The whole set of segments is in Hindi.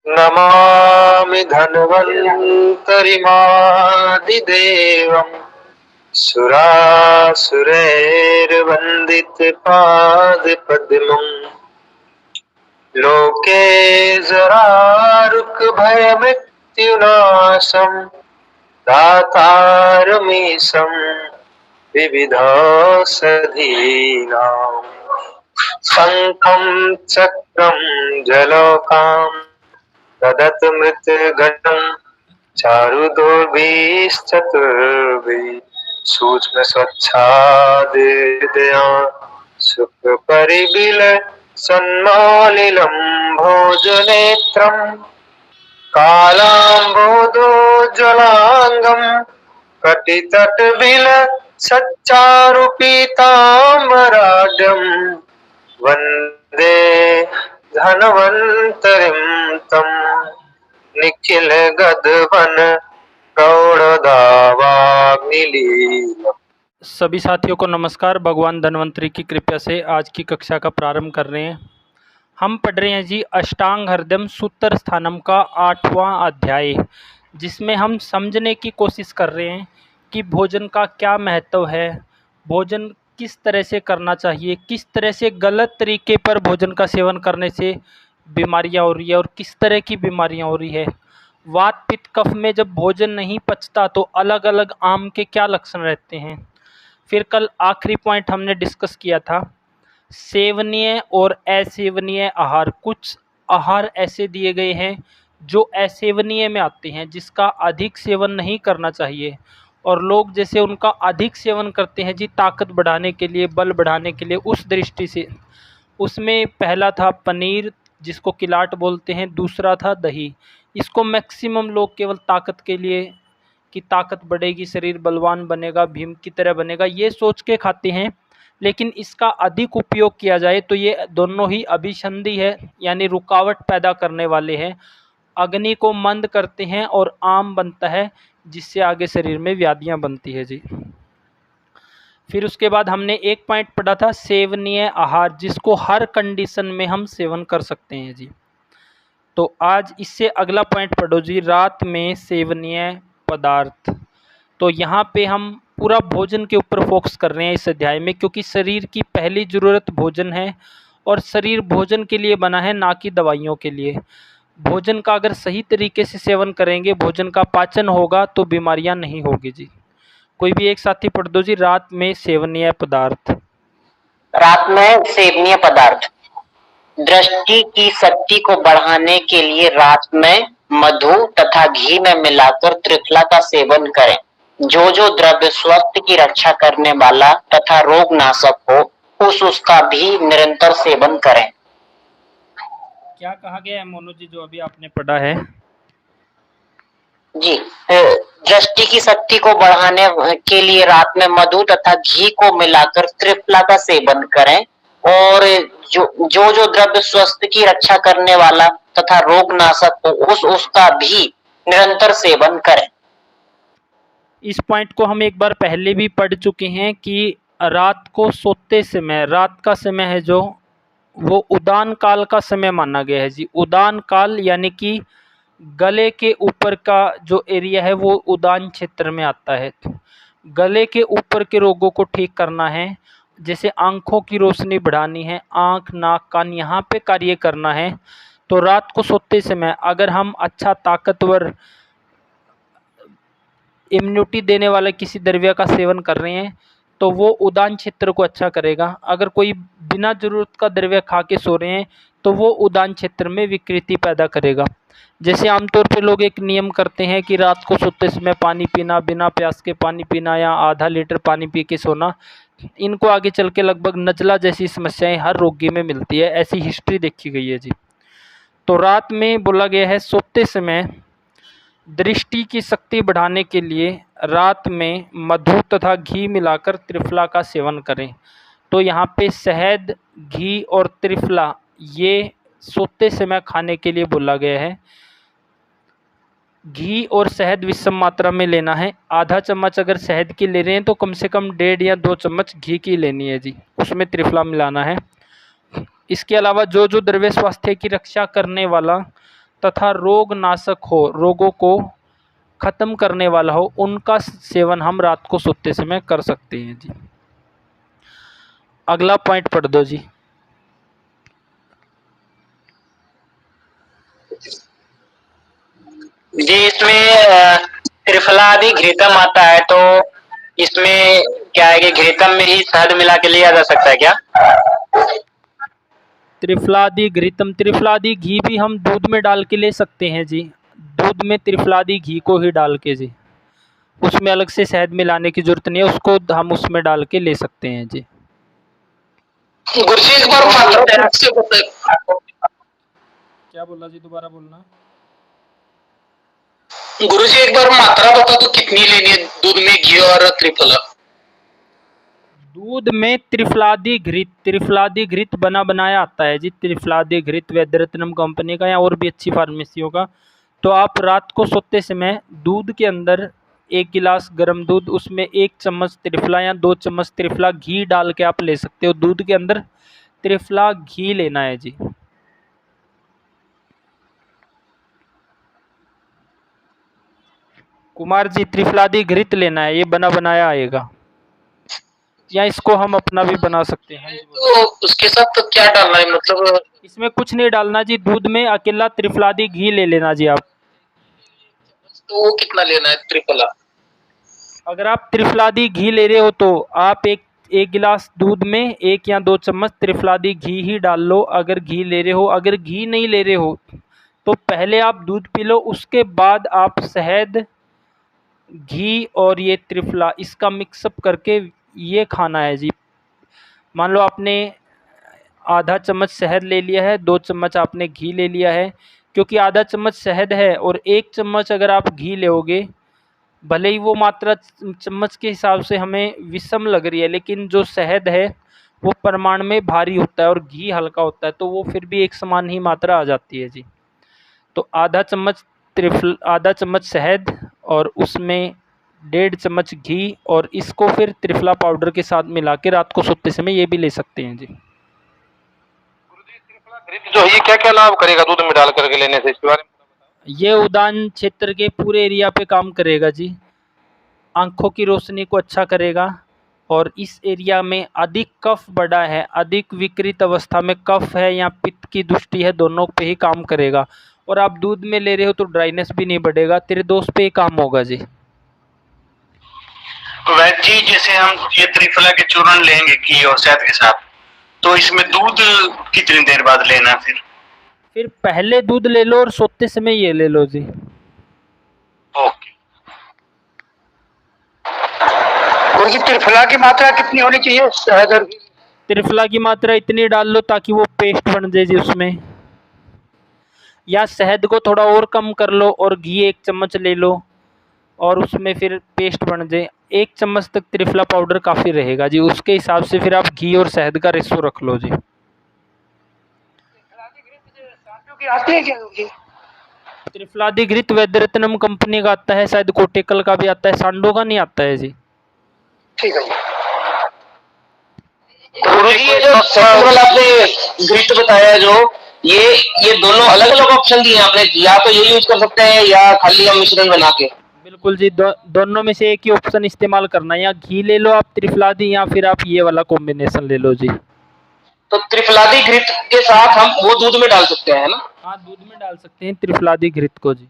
नमामि धन्वन्तरिमादिदेवम् सुरासुरैर्वन्दितपादपद्मम् लोके जरारुकभयमृत्युनाशम् दातारमीशं विविधौषधीनाम् शङ्खं चक्रं जलौकां ददत् मृत्युघटं चारुदोर्भिश्चतुर्भिः सूक्ष्मस्वच्छादिदया सुखपरिबिलसन्मालिलं भोजनेत्रम् कालाम्बोदोज्ज्वलाङ्गं कटितटविलसच्चारुपीताम्बराढ्यं वन्दे धन्वन्तरिं तं निखिलगगन प्रौढ़दावाग्निलीलम्। सभी साथियों को नमस्कार। भगवान धन्वंतरी की कृपा से आज की कक्षा का प्रारंभ कर रहे हैं। हम पढ़ रहे हैं जी अष्टांग हृदयम सूत्र स्थानम का 8वां अध्याय, जिसमें हम समझने की कोशिश कर रहे हैं कि भोजन का क्या महत्व है, भोजन किस तरह से करना चाहिए, किस तरह से गलत तरीके पर भोजन का सेवन करने से बीमारियां हो रही है और किस तरह की बीमारियां हो रही है। वात पित्त कफ में जब भोजन नहीं पचता तो अलग अलग आम के क्या लक्षण रहते हैं। फिर कल आखिरी पॉइंट हमने डिस्कस किया था सेवनीय और असेवनीय आहार। कुछ आहार ऐसे दिए गए हैं जो असेवनीय में आते हैं, जिसका अधिक सेवन नहीं करना चाहिए, और लोग जैसे उनका अधिक सेवन करते हैं जी ताकत बढ़ाने के लिए, बल बढ़ाने के लिए। उस दृष्टि से उसमें पहला था पनीर, जिसको किलाट बोलते हैं, दूसरा था दही। इसको मैक्सिमम लोग केवल ताकत के लिए कि ताकत बढ़ेगी, शरीर बलवान बनेगा, भीम की तरह बनेगा, ये सोच के खाते हैं। लेकिन इसका अधिक उपयोग किया जाए तो ये दोनों ही अभिसंधि है, यानी रुकावट पैदा करने वाले हैं, अग्नि को मंद करते हैं और आम बनता है, जिससे आगे शरीर में व्याधियां बनती है जी। फिर उसके बाद हमने एक पॉइंट पढ़ा था सेवनीय आहार, जिसको हर कंडीशन में हम सेवन कर सकते हैं जी। तो आज इससे अगला पॉइंट पढ़ो जी, रात में सेवनीय पदार्थ। तो यहाँ पे हम पूरा भोजन के ऊपर फोकस कर रहे हैं इस अध्याय में, क्योंकि शरीर की पहली ज़रूरत भोजन है और शरीर भोजन के लिए बना है, ना कि दवाइयों के लिए। भोजन का अगर सही तरीके से सेवन करेंगे, भोजन का पाचन होगा तो बीमारियां नहीं होगी जी। कोई भी एक साथी पढ़ दो जी, रात में सेवनीय पदार्थ। रात में सेवनीय पदार्थ दृष्टि की शक्ति को बढ़ाने के लिए रात में मधु तथा घी में मिलाकर त्रिफला का सेवन करें। जो जो द्रव्य स्वास्थ्य की रक्षा करने वाला तथा रोग नाशक हो उसका भी निरंतर सेवन करें। क्या कहा गया है मोनू जी, जो अभी आपने पढ़ा है? जी, दृष्टि की शक्ति को बढ़ाने के लिए रात में मधु तथा घी को मिलाकर त्रिफला का सेवन करें, और जो जो द्रव्य स्वास्थ्य की रक्षा करने वाला तथा रोग नाशक हो उसका भी निरंतर सेवन करें। इस पॉइंट को हम एक बार पहले भी पढ़ चुके हैं कि रात को सोते समय, रात का समय है जो, वो उदान काल का समय माना गया है जी। उदान काल यानी कि गले के ऊपर का जो एरिया है वो उदान क्षेत्र में आता है। गले के ऊपर के रोगों को ठीक करना है, जैसे आंखों की रोशनी बढ़ानी है, आंख नाक कान यहाँ पे कार्य करना है। तो रात को सोते समय अगर हम अच्छा ताकतवर इम्यूनिटी देने वाले किसी द्रव्य का सेवन कर रहे हैं तो वो उदान क्षेत्र को अच्छा करेगा। अगर कोई बिना जरूरत का द्रव्य खा के सो रहे हैं तो वो उदान क्षेत्र में विकृति पैदा करेगा। जैसे आमतौर पे लोग एक नियम करते हैं कि रात को सोते समय पानी पीना, बिना प्यास के पानी पीना या आधा लीटर पानी पी के सोना, इनको आगे चल के लगभग नज़ला जैसी समस्याएं हर रोगी में मिलती है, ऐसी हिस्ट्री देखी गई है जी। तो रात में बोला गया है सोते समय दृष्टि की शक्ति बढ़ाने के लिए रात में मधु तथा घी मिलाकर त्रिफला का सेवन करें। तो यहाँ पे शहद, घी और त्रिफला ये सोते समय खाने के लिए बोला गया है। घी और शहद विषम मात्रा में लेना है। आधा चम्मच अगर शहद की ले रहे हैं तो कम से कम 1.5 या 2 चम्मच घी की लेनी है जी, उसमें त्रिफला मिलाना है। इसके अलावा जो जो द्रव्य स्वास्थ्य की रक्षा करने वाला तथा रोग नाशक हो, रोगों को खत्म करने वाला हो, उनका सेवन हम रात को सोते समय कर सकते हैं जी। अगला पॉइंट पढ़ दो जी। जी इसमें त्रिफलादि घृतम आता है, तो इसमें क्या है कि घृतम में ही शहद मिला के लिया जा सकता है क्या? त्रिफलादि घृतम, त्रिफलादि घी भी हम दूध में डाल के ले सकते हैं जी। दूध में त्रिफलादि घी को ही डाल के जी, उसमें अलग से शहद मिलाने की जरूरत नहीं है, उसको हम उसमें डाल के ले सकते हैं जी। गुरुजी एक बार मात्रा से क्या बोला जी, दोबारा बोलना। गुरुजी एक बार मात्रा बता दो कितनी लेनी है दूध में घी और त्रिफला? दूध में त्रिफलादि घृत, त्रिफलादि घृत बना बनाया आता है जी। त्रिफलादि घृत वैद्यरत्नम कंपनी का या और भी अच्छी फार्मेसियों का। तो आप रात को सोते समय दूध के अंदर 1 गिलास गर्म दूध, उसमें 1 चम्मच त्रिफला या 2 चम्मच त्रिफला घी डाल के आप ले सकते हो। दूध के अंदर त्रिफला घी लेना है जी। कुमार जी, त्रिफलादि घृत लेना है, ये बना बनाया आएगा, या इसको हम अपना भी बना सकते हैं। तो उसके साथ तो क्या डालना है, मतलब इसमें कुछ नहीं डालना जी, दूध में अकेला त्रिफलादि घी ले लेना जी आप। तो वो कितना लेना है त्रिफला? अगर आप त्रिफलादि घी ले रहे हो तो आप एक गिलास दूध में 1 या 2 चम्मच त्रिफलादि घी ही डाल लो, अगर घी ले रहे हो। अगर घी नहीं ले रहे हो तो पहले आप दूध पी लो, उसके बाद आप शहद, घी और ये त्रिफला इसका मिक्सअप करके ये खाना है जी। मान लो आपने आधा चम्मच शहद ले लिया है, 2 चम्मच आपने घी ले लिया है। क्योंकि आधा चम्मच शहद है और 1 चम्मच अगर आप घी लोगे, भले ही वो मात्रा चम्मच के हिसाब से हमें विषम लग रही है, लेकिन जो शहद है वो परिमाण में भारी होता है और घी हल्का होता है, तो वो फिर भी एक समान ही मात्रा आ जाती है जी। तो आधा चम्मच शहद और उसमें 1.5 चम्मच घी, और इसको फिर त्रिफला पाउडर के साथ मिला के रात को सोते समय ये भी ले सकते हैं जी। जो ये क्या क्या लाभ करेगा दूध में डाल करके लेने से, इसके बारे में? ये उद्यान क्षेत्र के पूरे एरिया पे काम करेगा जी। आँखों की रोशनी को अच्छा करेगा, और इस एरिया में अधिक कफ बढ़ा है, अधिक विकृत अवस्था में कफ है या पित्त की दृष्टि है, दोनों पे ही काम करेगा। और आप दूध में ले रहे हो तो ड्राइनेस भी नहीं बढ़ेगा, तेरे दोस्त पे ही काम होगा जी। वैद्य जी, जैसे हम ये त्रिफला के चूर्ण लेंगे घी और शहद के साथ, तो इसमें दूध कितनी देर बाद लेना? फिर पहले दूध ले लो और सोते समय ये ले लो जी। ओके। गुरुजी त्रिफला की मात्रा कितनी होनी चाहिए शहद और घी? त्रिफला की मात्रा इतनी डाल लो ताकि वो पेस्ट बन जाए जी उसमें, या शहद को थोड़ा और कम कर लो और घी 1 चम्मच ले लो और उसमें फिर पेस्ट बन जाए। 1 चम्मच तक त्रिफला पाउडर काफ़ी रहेगा जी, उसके हिसाब से फिर आप घी और शहद का रेशो रख लो जी। की आती है क्या गुरुजी? त्रिफलादि घृत वैद्यरत्नम कंपनी का आता है, शायद कोटेकल का भी आता है, सांडो का नहीं आता है जी। ठीक है जी। गुरुजी ये जो सेक्सुअल आपने घृत बताया, जो ये दोनों अलग अलग ऑप्शन दिए आपने, या तो ये यूज कर सकते हैं या खाली हम मिश्रण बना के? बिल्कुल जी, दोनों में से एक ही ऑप्शन इस्तेमाल करना है, या घी ले लो आप त्रिफलादि, या फिर आप ये वाला कॉम्बिनेशन ले लो जी। तो त्रिफलादि घृत के साथ हम वो दूध में डाल सकते हैं ना? हाँ, दूध में डाल सकते हैं त्रिफलादि घृत को जी।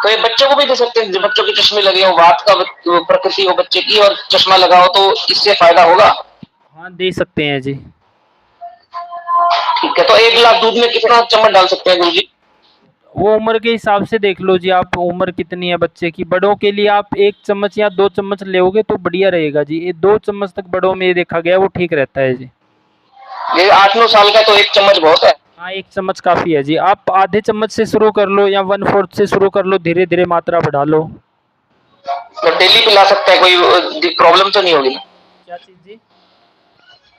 तो ये बच्चों को भी दे सकते हैं? बच्चों के चश्मे लगे हो, वात का प्रकृति हो बच्चे की, और चश्मा लगाओ, तो इससे फायदा होगा? हाँ, दे सकते हैं जी। ठीक है, तो 1 गिलास दूध में कितना चम्मच डाल सकते हैं गुरुजी? वो उम्र के हिसाब से देख लो जी, आप उम्र कितनी है बच्चे की। बड़ों के लिए आप 1 चम्मच या 2 चम्मच लोगे तो बढ़िया रहेगा जी। ये 2 चम्मच तक बड़ों में ये देखा गया वो ठीक रहता है जी। ये 8-9 साल का तो 1 चम्मच बहुत है। हाँ, 1 चम्मच काफ़ी है जी। आप आधे चम्मच से शुरू कर लो या 1/4 से शुरू कर लो, धीरे धीरे मात्रा बढ़ा लो। तो डेली पिला सकते हैं, कोई प्रॉब्लम तो नहीं होगी? क्या चीज़ जी?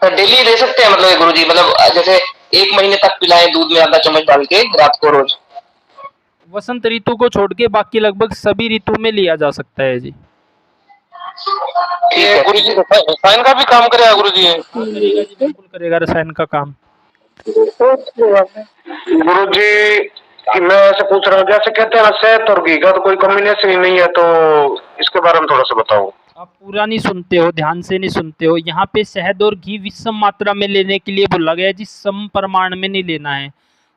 तो डेली दे सकते हैं मतलब गुरुजी, मतलब जैसे 1 महीने तक पिलाएं दूध में आधा चम्मच डाल के रात को रोज? वसंत ऋतु को छोड़ के बाकी लगभग सभी ऋतु में लिया जा सकता है जी। ये गुरुजी रसायन का भी काम करेगा गुरुजी? हाँ, करेगा जी, बिल्कुल करेगा रसायन का काम। गुरुजी कि मैं ऐसे पूछ रहा हूँ, जैसे कहते हैं ना शहद और घी का तो कोई कॉम्बिनेशन ही नहीं है, तो इसके बारे में थोड़ा सा बताओ। आप पूरा नहीं सुनते हो, ध्यान से नहीं सुनते हो। यहाँ पे शहद और घी विषम मात्रा में लेने के लिए बोला गया है जी, सम परिमाण में नहीं लेना है।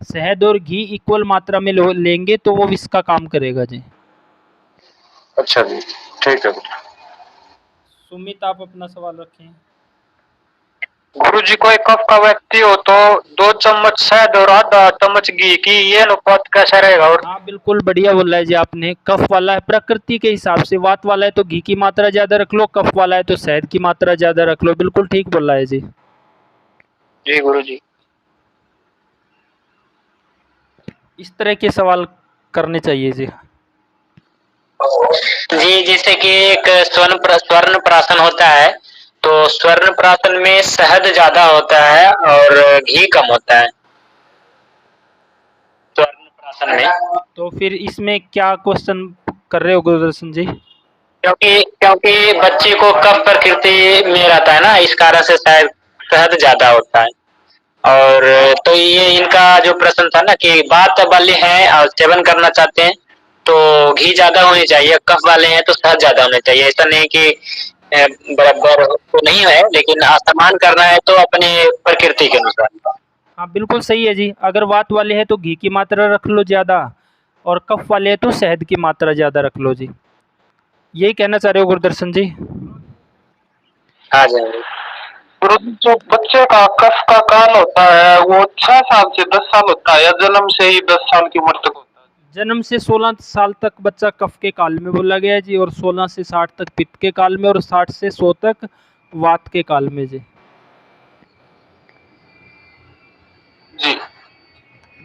शहद और घी इक्वल मात्रा में लेंगे तो वो विष का काम करेगा जी। अच्छा जी, ठीक है। सुमित, आप अपना सवाल रखें। गुरुजी, कोई कफ का व्यक्ति हो तो 2 चम्मच शहद और आधा चम्मच घी की ये अनुपात कैसा रहेगा? और हाँ, बिल्कुल बढ़िया बोला है जी आपने। कफ वाला है प्रकृति के हिसाब से, वात वाला है तो घी की मात्रा ज़्यादा रख लो, कफ वाला है तो शहद की मात्रा ज़्यादा रख लो। बिल्कुल ठीक बोला है जी। जी गुरुजी। इस तरह के सवाल करने चाहिए जी। जी, जैसे कि एक स्वर्ण प्राशन होता है, तो स्वर्ण प्राशन में शहद ज्यादा होता है और घी कम होता है स्वर्ण प्राशन में। तो फिर इसमें क्या क्वेश्चन कर रहे हो गुरुदर्शन जी? क्योंकि बच्चे को कफ प्रकृति में रहता है ना, इस कारण से शायद शहद ज्यादा होता है। और तो ये इनका जो प्रश्न था ना कि बात वाले हैं और सेवन करना चाहते हैं तो घी ज्यादा होनी चाहिए, कफ वाले हैं तो शहद ज्यादा होना चाहिए। ऐसा नहीं कि बराबर तो नहीं है, लेकिन आसमान करना है तो अपने प्रकृति के अनुसार। हाँ, बिल्कुल सही है जी। अगर वात वाले हैं तो घी की मात्रा रख लो ज़्यादा, और कफ वाले हैं तो शहद की मात्रा ज़्यादा रख लो जी। यही कहना चाह रहे हो गुरुदर्शन जी? हाँ जी। गुरुजी, जो बच्चे का कफ का काल होता है वो 6 साल से 10 साल होता है या जन्म से ही 10 साल की उम्र तक होता है? जन्म से 16 साल तक बच्चा कफ के काल में बोला गया है जी, और 16 से 60 तक पित्त के काल में, और 60 से 100 तक वात के काल में जी। जी।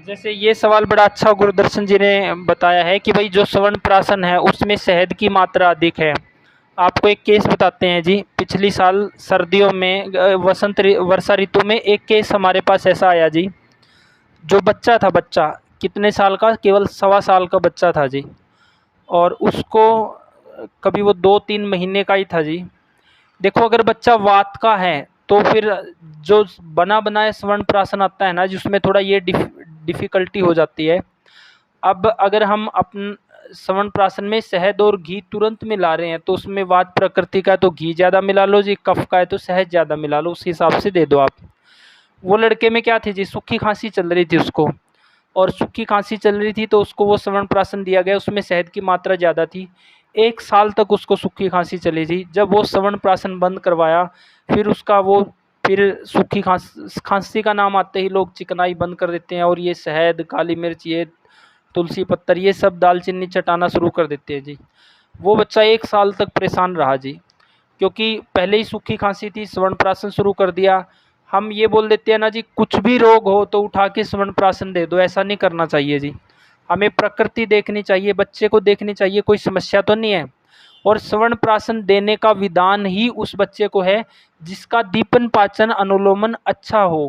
जैसे ये सवाल बड़ा अच्छा गुरुदर्शन जी ने बताया है कि भाई जो स्वर्ण प्राशन है उसमें शहद की मात्रा अधिक है। आपको एक केस बताते हैं जी। पिछली साल सर्दियों में वर्षा ऋतु में एक केस हमारे पास ऐसा आया जी। जो बच्चा था, बच्चा कितने साल का, केवल 1.25 साल का बच्चा था जी, और उसको कभी वो 2-3 महीने का ही था जी। देखो, अगर बच्चा वात का है तो फिर जो बना बनाया स्वर्ण प्राशन आता है ना, जिसमें थोड़ा ये डिफ़िकल्टी हो जाती है। अब अगर हम अपन स्वर्ण प्राशन में शहद और घी तुरंत मिला रहे हैं तो उसमें वात प्रकृति का है तो घी ज़्यादा मिला लो जी, कफ का है तो शहद ज़्यादा मिला लो, उस हिसाब से दे दो आप। वो लड़के में क्या थी जी, सूखी खांसी चल रही थी उसको, और सूखी खांसी चल रही थी तो उसको वो स्वर्ण प्राशन दिया गया, उसमें शहद की मात्रा ज़्यादा थी। 1 साल तक उसको सूखी खांसी चली थी। जब वो स्वर्ण प्राशन बंद करवाया, फिर उसका वो फिर सूखी खांसी का नाम आते ही लोग चिकनाई बंद कर देते हैं, और ये शहद, काली मिर्च, ये तुलसी पत्तर, ये सब दालचीनी चटाना शुरू कर देते हैं जी। वो बच्चा 1 साल तक परेशान रहा जी, क्योंकि पहले ही सूखी खांसी थी, स्वर्ण प्राशन शुरू कर दिया। हम ये बोल देते हैं ना जी, कुछ भी रोग हो तो उठा के स्वर्ण प्राशन दे दो, ऐसा नहीं करना चाहिए जी। हमें प्रकृति देखनी चाहिए, बच्चे को देखनी चाहिए, कोई समस्या तो नहीं है। और स्वर्ण प्राशन देने का विधान ही उस बच्चे को है जिसका दीपन पाचन अनुलोमन अच्छा हो,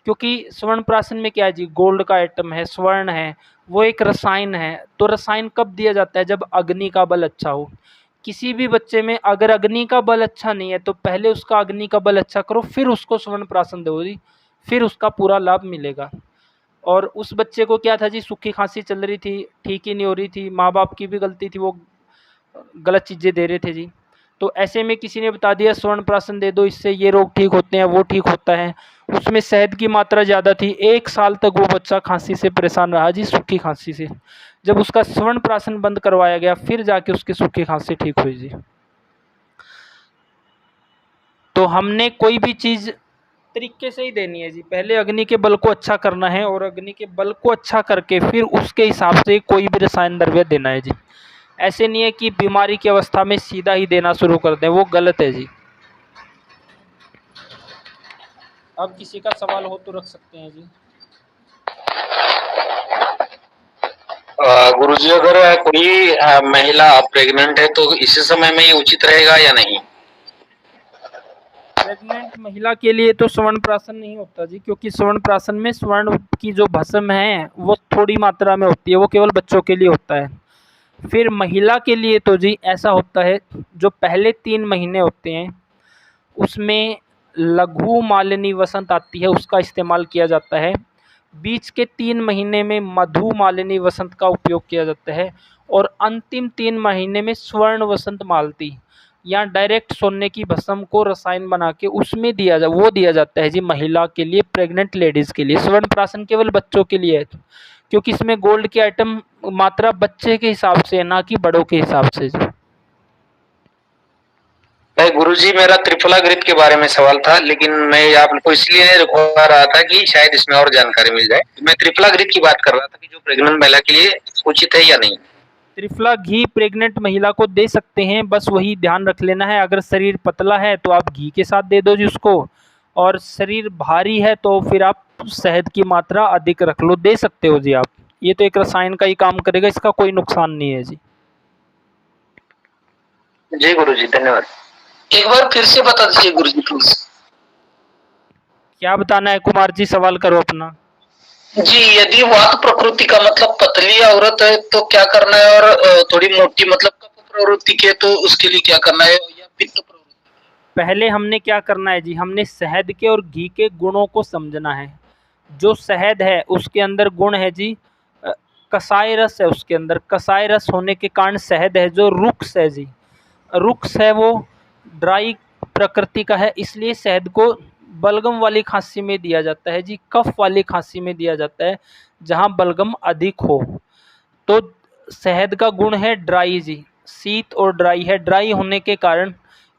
क्योंकि स्वर्ण प्राशन में क्या है जी, गोल्ड का आइटम है, स्वर्ण है, वो एक रसायन है। तो रसायन कब दिया जाता है, जब अग्नि का बल अच्छा हो। किसी भी बच्चे में अगर अग्नि का बल अच्छा नहीं है तो पहले उसका अग्नि का बल अच्छा करो, फिर उसको स्वर्ण प्राशन दो जी, फिर उसका पूरा लाभ मिलेगा। और उस बच्चे को क्या था जी, सूखी खांसी चल रही थी, ठीक ही नहीं हो रही थी, माँ बाप की भी गलती थी, वो गलत चीज़ें दे रहे थे जी। तो ऐसे में किसी ने बता दिया स्वर्ण प्राशन दे दो, इससे ये रोग ठीक होते हैं, वो ठीक होता है। उसमें शहद की मात्रा ज़्यादा थी। 1 साल तक वो बच्चा खांसी से परेशान रहा जी, सूखी खांसी से। जब उसका स्वर्ण प्राशन बंद करवाया गया, फिर जाके उसकी सूखी खांसी ठीक हुई जी। तो हमने कोई भी चीज़ तरीके से ही देनी है जी। पहले अग्नि के बल को अच्छा करना है, और अग्नि के बल को अच्छा करके फिर उसके हिसाब से कोई भी रसायन द्रव्य देना है जी। ऐसे नहीं है कि बीमारी की अवस्था में सीधा ही देना शुरू कर दें, वो गलत है जी। अब किसी का सवाल हो तो रख सकते हैं जी। गुरुजी, अगर कोई महिला प्रेग्नेंट है तो इसी समय में ये उचित रहेगा या नहीं? प्रेग्नेंट महिला के लिए तो स्वर्ण प्राशन नहीं होता जी, क्योंकि स्वर्ण प्राशन में स्वर्ण की जो भस्म है वो थोड़ी मात्रा में होती है, वो केवल बच्चों के लिए होता है। फिर महिला के लिए तो जी ऐसा होता है, जो पहले 3 महीने होते हैं उसमें लघु मालिनी वसंत आती है, उसका इस्तेमाल किया जाता है। बीच के 3 महीने में मधु मालिनी वसंत का उपयोग किया जाता है और अंतिम 3 महीने में स्वर्ण वसंत मालती या डायरेक्ट सोने की भस्म को रसायन बना के उसमें दिया जाता है जी महिला के लिए, प्रेग्नेंट लेडीज़ के लिए। स्वर्ण प्राशन केवल बच्चों के लिए है, क्योंकि इसमें गोल्ड की आइटम मात्रा बच्चे के हिसाब से है, ना कि बड़ों के हिसाब से जी। भाई गुरुजी, मेरा त्रिफला घृत के बारे में सवाल था, लेकिन मैं आपको इसलिए रुकवा रहा था कि शायद इसमें और जानकारी मिल जाए। मैं त्रिफला घृत की बात कर रहा था कि जो प्रेग्नेंट महिला के लिए उचित है या नहीं। त्रिफला घी प्रेग्नेंट महिला को दे सकते हैं, बस वही ध्यान रख लेना है, अगर शरीर पतला है तो आप घी के साथ दे दो जी उसको, और शरीर भारी है तो फिर आप शहद की मात्रा अधिक रख लो, दे सकते हो जी आप। ये तो एक रसायन का ही काम करेगा, इसका कोई नुकसान नहीं है जी। जी गुरुजी, धन्यवाद। एक बार फिर से बता दीजिए गुरुजी प्लीज। क्या बताना है कुमार जी, सवाल करो अपना। जी, यदि वात प्रकृति का मतलब पतली औरत है तो क्या करना है, और थोड़ी मोटी मतलब कफ प्रवृत्ति के तो उसके लिए क्या करना है, या पित्त प्रवृत्ति? पहले हमने क्या करना है जी, हमने शहद के और घी के गुणों को समझना है। जो शहद है उसके अंदर गुण है जी, कसाई रस है उसके अंदर, कसाई रस होने के कारण शहद है जो रुक्स है जी, रुक्स है वो ड्राई प्रकृति का है, इसलिए शहद को बलगम वाली खांसी में दिया जाता है जी, कफ वाली खांसी में दिया जाता है जहाँ बलगम अधिक हो। तो शहद का गुण है ड्राई जी, शीत और ड्राई है, ड्राई होने के कारण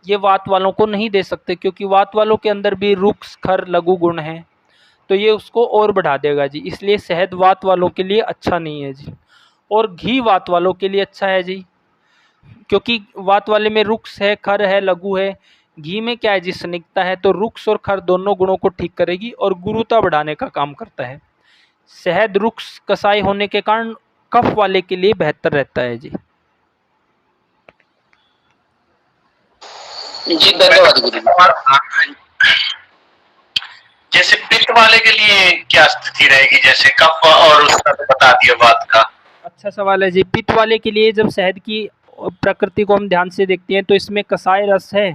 ये वात वालों को नहीं दे सकते, क्योंकि वात वालों के अंदर भी रुक्स खर लघु गुण है, तो ये उसको और बढ़ा देगा जी, इसलिए शहद वात वालों के लिए अच्छा नहीं है जी। और घी वात वालों के लिए अच्छा है जी, क्योंकि वात वाले में रुक्स है, खर है, लघु है, घी में क्या है जी, स्निग्धता है, तो रुक्स और खर दोनों गुणों को ठीक करेगी और गुरुता बढ़ाने का काम करता है। शहद रुक्स कसाई होने के कारण कफ वाले के लिए बेहतर रहता है जी। जी धन्यवाद गुरुजी। जैसे पित्त वाले के लिए क्या स्थिति रहेगी, जैसे कफ और उसका तो बता दिया बात का। अच्छा सवाल है जी। पित्त वाले के लिए जब शहद की प्रकृति को हम ध्यान से देखते हैं तो इसमें कसाई रस है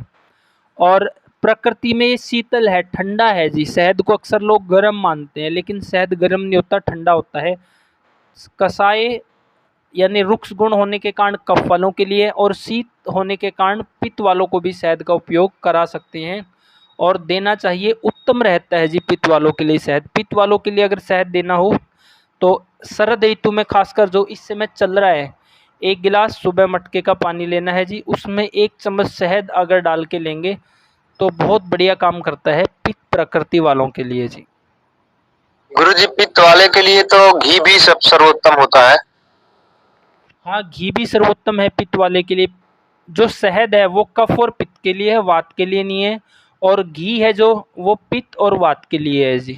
और प्रकृति में ये शीतल है, ठंडा है जी। शहद को अक्सर लोग गर्म मानते हैं, लेकिन शहद गर्म नहीं होता, ठंडा होता है। कसाई यानी रुक्ष गुण होने के कारण कफ वालों के लिए और शीत होने के कारण पित्त वालों को भी शहद का उपयोग करा सकते हैं और देना चाहिए, उत्तम रहता है जी पित्त वालों के लिए शहद। पित्त वालों के लिए अगर शहद देना हो तो शरद ऋतु में खासकर जो इस समय चल रहा है, 1 गिलास सुबह मटके का पानी लेना है जी, उसमें 1 चम्मच शहद अगर डाल के लेंगे तो बहुत बढ़िया काम करता है पित्त प्रकृति वालों के लिए जी। गुरुजी, पित्त वाले के लिए तो घी भी सब सर्वोत्तम होता है। हाँ, घी भी सर्वोत्तम है पित्त वाले के लिए। जो शहद है वो कफ और पित्त के लिए है, वात के लिए नहीं है, और घी है जो वो पित्त और वात के लिए है जी।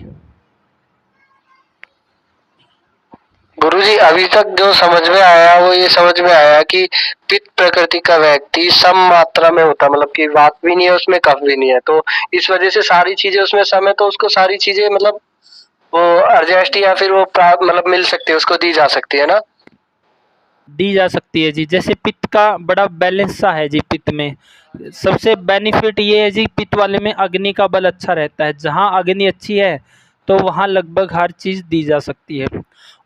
गुरुजी, अभी तक जो समझ में आया वो ये समझ में आया कि पित्त प्रकृति का व्यक्ति सम मात्रा में होता, मतलब कि वात भी नहीं है उसमें, कफ भी नहीं है, तो इस वजह से सारी चीजें उसमें सम है, तो उसको सारी चीजें मतलब वो एडजस्ट या फिर वो मतलब मिल सकती है, उसको दी जा सकती है ना। दी जा सकती है जी। जैसे पित्त का बड़ा बैलेंस सा है जी, पित्त में सबसे बेनिफिट ये है जी, पित्त वाले में अग्नि का बल अच्छा रहता है। जहाँ अग्नि अच्छी है तो वहाँ लगभग हर चीज़ दी जा सकती है।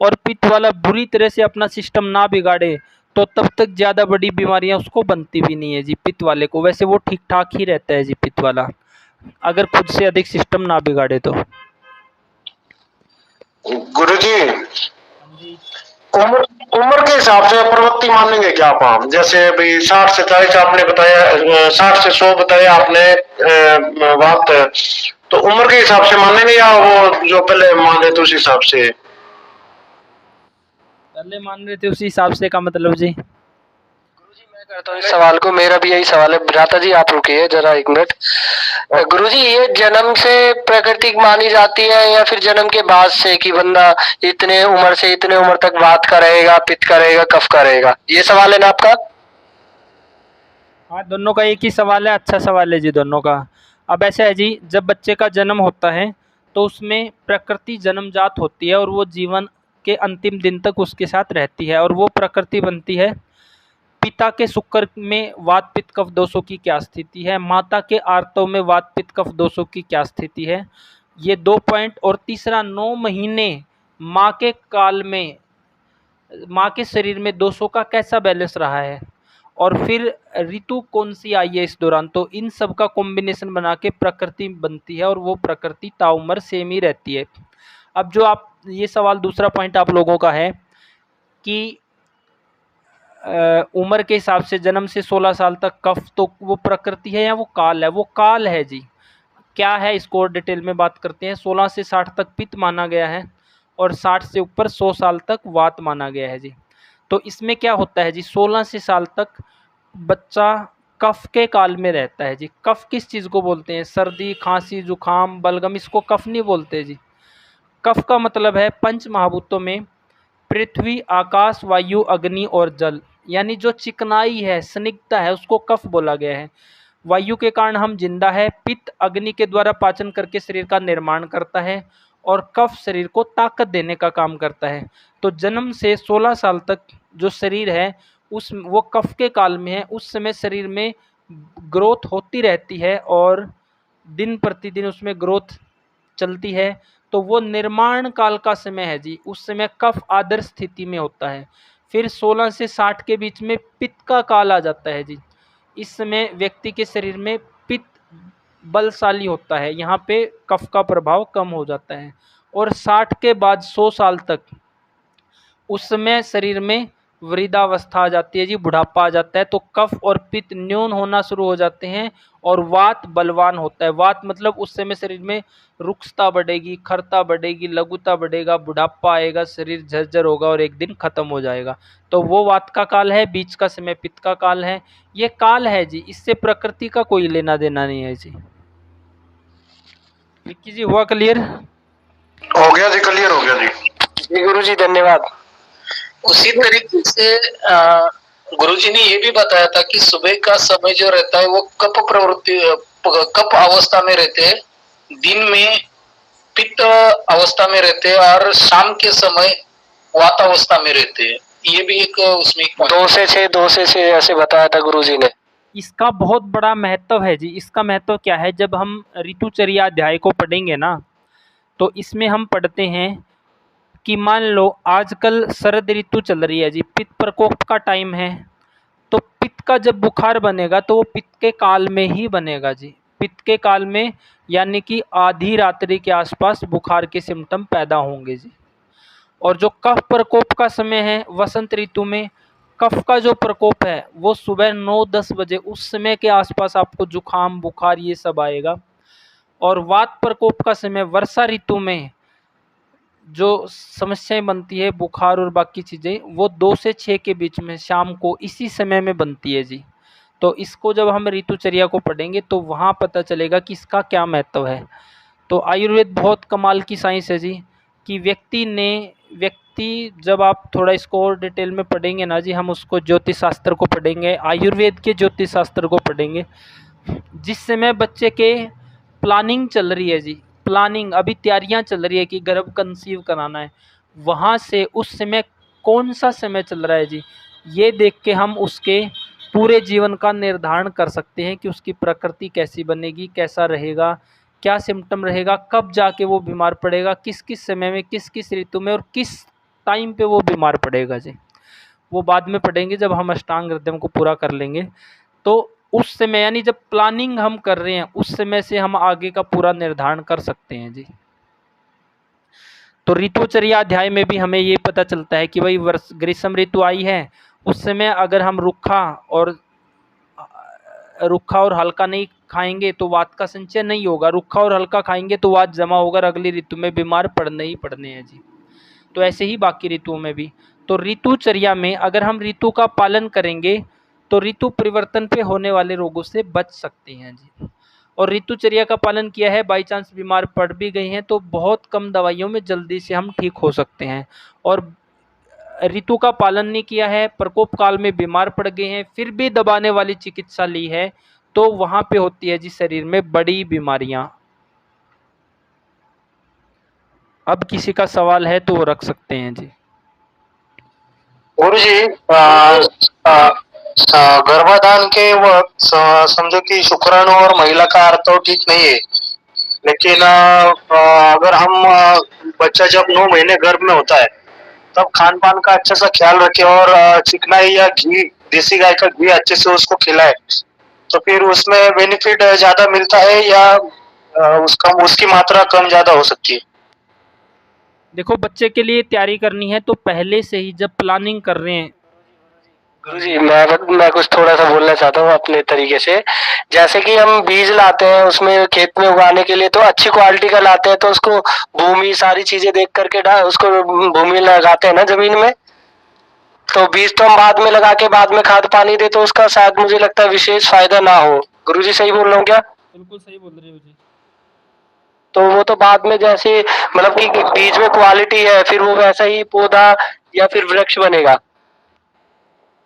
और पित्त वाला बुरी तरह से अपना सिस्टम ना बिगाड़े तो तब तक ज़्यादा बड़ी बीमारियाँ उसको बनती भी नहीं है जी पित्त वाले को। वैसे वो ठीक ठाक ही रहता है जी पित्त वाला, अगर खुद से अधिक सिस्टम ना बिगाड़े तो। गुरुजी, उम्र के हिसाब से प्रवृत्ति मानेंगे क्या आप? जैसे अभी 60 से 40 आपने बताया, 60 से 100 बताया आपने बात, तो उम्र के हिसाब से मानेंगे या वो जो पहले मान रहे थे उस हिसाब से? पहले मान रहे थे उसी हिसाब से का मतलब जी? गुरुजी, मैं करता हूँ इस सवाल को, मेरा भी यही सवाल है। भ्राता जी आप रुकिए जरा 1 मिनट। गुरुजी, ये जन्म से प्रकृति मानी जाती है या फिर जन्म के बाद से, कि बंदा इतने उम्र से इतने उम्र तक वात का रहेगा, पित्त का रहेगा, कफ का रहेगा, ये सवाल है ना आपका? हाँ, दोनों का एक ही सवाल है। अच्छा सवाल है जी दोनों का। अब ऐसा है जी, जब बच्चे का जन्म होता है तो उसमें प्रकृति जन्मजात होती है और वो जीवन के अंतिम दिन तक उसके साथ रहती है और वो प्रकृति बनती है। पिता के शुक्र में वात पित्त कफ दोषों की क्या स्थिति है, माता के आर्तव में वात पित्त कफ दोषों की क्या स्थिति है, ये 2 पॉइंट। और तीसरा, 9 महीने माँ के काल में, माँ के शरीर में 200 का कैसा बैलेंस रहा है, और फिर ऋतु कौन सी आई है इस दौरान, तो इन सब का कॉम्बिनेशन बना के प्रकृति बनती है, और वो प्रकृति ताउम्र सेम ही रहती है। अब जो आप ये सवाल, दूसरा पॉइंट आप लोगों का है कि उम्र के हिसाब से जन्म से 16 साल तक कफ, तो वो प्रकृति है या वो काल है? वो काल है जी। क्या है इसको और डिटेल में बात करते हैं। 16 से 60 तक पित्त माना गया है, और 60 से ऊपर 100 साल तक वात माना गया है जी। तो इसमें क्या होता है जी, 16 से साल तक बच्चा कफ के काल में रहता है जी। कफ किस चीज़ को बोलते हैं? सर्दी, खांसी, जुखाम, बलगम, इसको कफ नहीं बोलते जी। कफ का मतलब है पंच महाभूतों में पृथ्वी, आकाश, वायु, अग्नि और जल, यानी जो चिकनाई है, स्निग्धता है, उसको कफ बोला गया है। वायु के कारण हम जिंदा है, पित्त अग्नि के द्वारा पाचन करके शरीर का निर्माण करता है, और कफ शरीर को ताकत देने का काम करता है। तो जन्म से 16 साल तक जो शरीर है वो कफ के काल में है। उस समय शरीर में ग्रोथ होती रहती है, और दिन प्रतिदिन उसमें ग्रोथ चलती है। तो वो निर्माण काल का समय है जी। उस समय कफ आदर्श स्थिति में होता है। फिर 16 से 60 के बीच में पित्त का काल आ जाता है जी। इस समय व्यक्ति के शरीर में पित्त बलशाली होता है, यहाँ पे कफ का प्रभाव कम हो जाता है। और 60 के बाद 100 साल तक उस समय शरीर में वृद्धावस्था आ जाती है जी, बुढ़ापा आ जाता है। तो कफ और पित्त न्यून होना शुरू हो जाते हैं, और वात बलवान होता है। वात मतलब उस समय शरीर में रुक्षता बढ़ेगी, खरता बढ़ेगी, लघुता बढ़ेगा, बुढ़ापा आएगा, शरीर झरझर होगा और एक दिन खत्म हो जाएगा। तो वो वात का काल है, बीच का समय पित्त का काल है। ये काल है जी, इससे प्रकृति का कोई लेना देना नहीं है जी। विक्की जी हुआ क्लियर? हो गया जी, क्लियर हो गया जी। जी गुरु जी धन्यवाद। उसी तरीके से गुरुजी ने ये भी बताया था कि सुबह का समय जो रहता है वो कप प्रवृत्ति, कप अवस्था में रहते हैं, दिन में पित्त अवस्था में रहते हैं, और शाम के समय वात अवस्था में रहते हैं। ये भी एक उसमें 2 से 6 ऐसे बताया था गुरुजी ने। इसका बहुत बड़ा महत्व है जी। इसका महत्व क्या है, जब हम ऋतुचर्या अध्याय को पढ़ेंगे ना, तो इसमें हम पढ़ते हैं कि मान लो आजकल शरद ऋतु चल रही है जी, पित्त प्रकोप का टाइम है। तो पित्त का जब बुखार बनेगा तो वो पित्त के काल में ही बनेगा जी। पित्त के काल में, यानी कि आधी रात्रि के आसपास बुखार के सिम्टम पैदा होंगे जी। और जो कफ प्रकोप का समय है वसंत ऋतु में, कफ का जो प्रकोप है वो सुबह 9-10 बजे, उस समय के आसपास आपको जुखाम, बुखार ये सब आएगा। और वात प्रकोप का समय वर्षा ऋतु में जो समस्याएं बनती है, बुखार और बाकी चीज़ें, वो 2 से 6 के बीच में शाम को इसी समय में बनती है जी। तो इसको जब हम ऋतुचर्या को पढ़ेंगे तो वहाँ पता चलेगा कि इसका क्या महत्व है। तो आयुर्वेद बहुत कमाल की साइंस है जी, कि व्यक्ति जब आप थोड़ा इसको और डिटेल में पढ़ेंगे ना जी, हम उसको ज्योतिष शास्त्र को पढ़ेंगे, आयुर्वेद के ज्योतिष शास्त्र को पढ़ेंगे। जिस समय बच्चे के प्लानिंग चल रही है जी, प्लानिंग अभी तैयारियां चल रही है कि गर्भ कंसीव कराना है, वहाँ से उस समय कौन सा समय चल रहा है जी, ये देख के हम उसके पूरे जीवन का निर्धारण कर सकते हैं कि उसकी प्रकृति कैसी बनेगी, कैसा रहेगा, क्या सिम्टम रहेगा, कब जाके वो बीमार पड़ेगा, किस किस समय में, किस किस ऋतु में और किस टाइम पे वो बीमार पड़ेगा जी। वो बाद में पढ़ेंगे जब हम अष्टांग हृदय को पूरा कर लेंगे। तो उस समय, यानी जब प्लानिंग हम कर रहे हैं, उस समय से हम आगे का पूरा निर्धारण कर सकते हैं जी। तो ऋतुचर्या अध्याय में भी हमें ये पता चलता है कि भाई ग्रीष्म ऋतु आई है, उस समय अगर हम रूखा और हल्का नहीं खाएंगे तो वात का संचय नहीं होगा। रूखा और हल्का खाएंगे तो वात जमा होकर अगली ऋतु में बीमार पड़ने ही पड़ने हैं जी। तो ऐसे ही बाकी ऋतुओं में भी। तो ऋतुचर्या में अगर हम ऋतु का पालन करेंगे तो ऋतु परिवर्तन पे होने वाले रोगों से बच सकते हैं जी। और ऋतुचर्या का पालन किया है, बाई चांस बीमार पड़ भी गए हैं तो बहुत कम दवाइयों में जल्दी से हम ठीक हो सकते हैं। और ऋतु का पालन नहीं किया है, प्रकोप काल में बीमार पड़ गए हैं, फिर भी दबाने वाली चिकित्सा ली है, तो वहाँ पे होती है जी शरीर में बड़ी बीमारियां। अब किसी का सवाल है तो वो रख सकते हैं जी। गुरुजी, गर्भाधान के वक्त समझो कि शुक्राणु और महिला का अर्थ ठीक नहीं है, लेकिन अगर हम बच्चा जब 9 महीने गर्भ में होता है तब खान पान का अच्छा सा ख्याल रखे और चिकनाई या घी, देसी गाय का घी अच्छे से उसको खिलाए, तो फिर उसमें बेनिफिट ज्यादा मिलता है या उसका उसकी मात्रा कम ज्यादा हो सकती है? देखो, बच्चे के लिए तैयारी करनी है तो पहले से ही जब प्लानिंग कर रहे हैं। गुरुजी मैं कुछ थोड़ा सा बोलना चाहता हूँ अपने तरीके से। जैसे कि हम बीज लाते हैं उसमें खेत में उगाने के लिए, तो अच्छी क्वालिटी का लाते हैं, तो उसको भूमि सारी चीजें देख करके उसको भूमि में लगाते हैं ना, जमीन में। तो बीज तो हम बाद में लगा के बाद में खाद पानी दे, तो उसका शायद मुझे लगता है विशेष फायदा ना हो। गुरुजी सही बोल रहा हूँ क्या? बिल्कुल सही बोल रहे हो जी। तो वो तो बाद में जैसे मतलब कि बीज में क्वालिटी है, फिर वो वैसा ही पौधा या फिर वृक्ष बनेगा।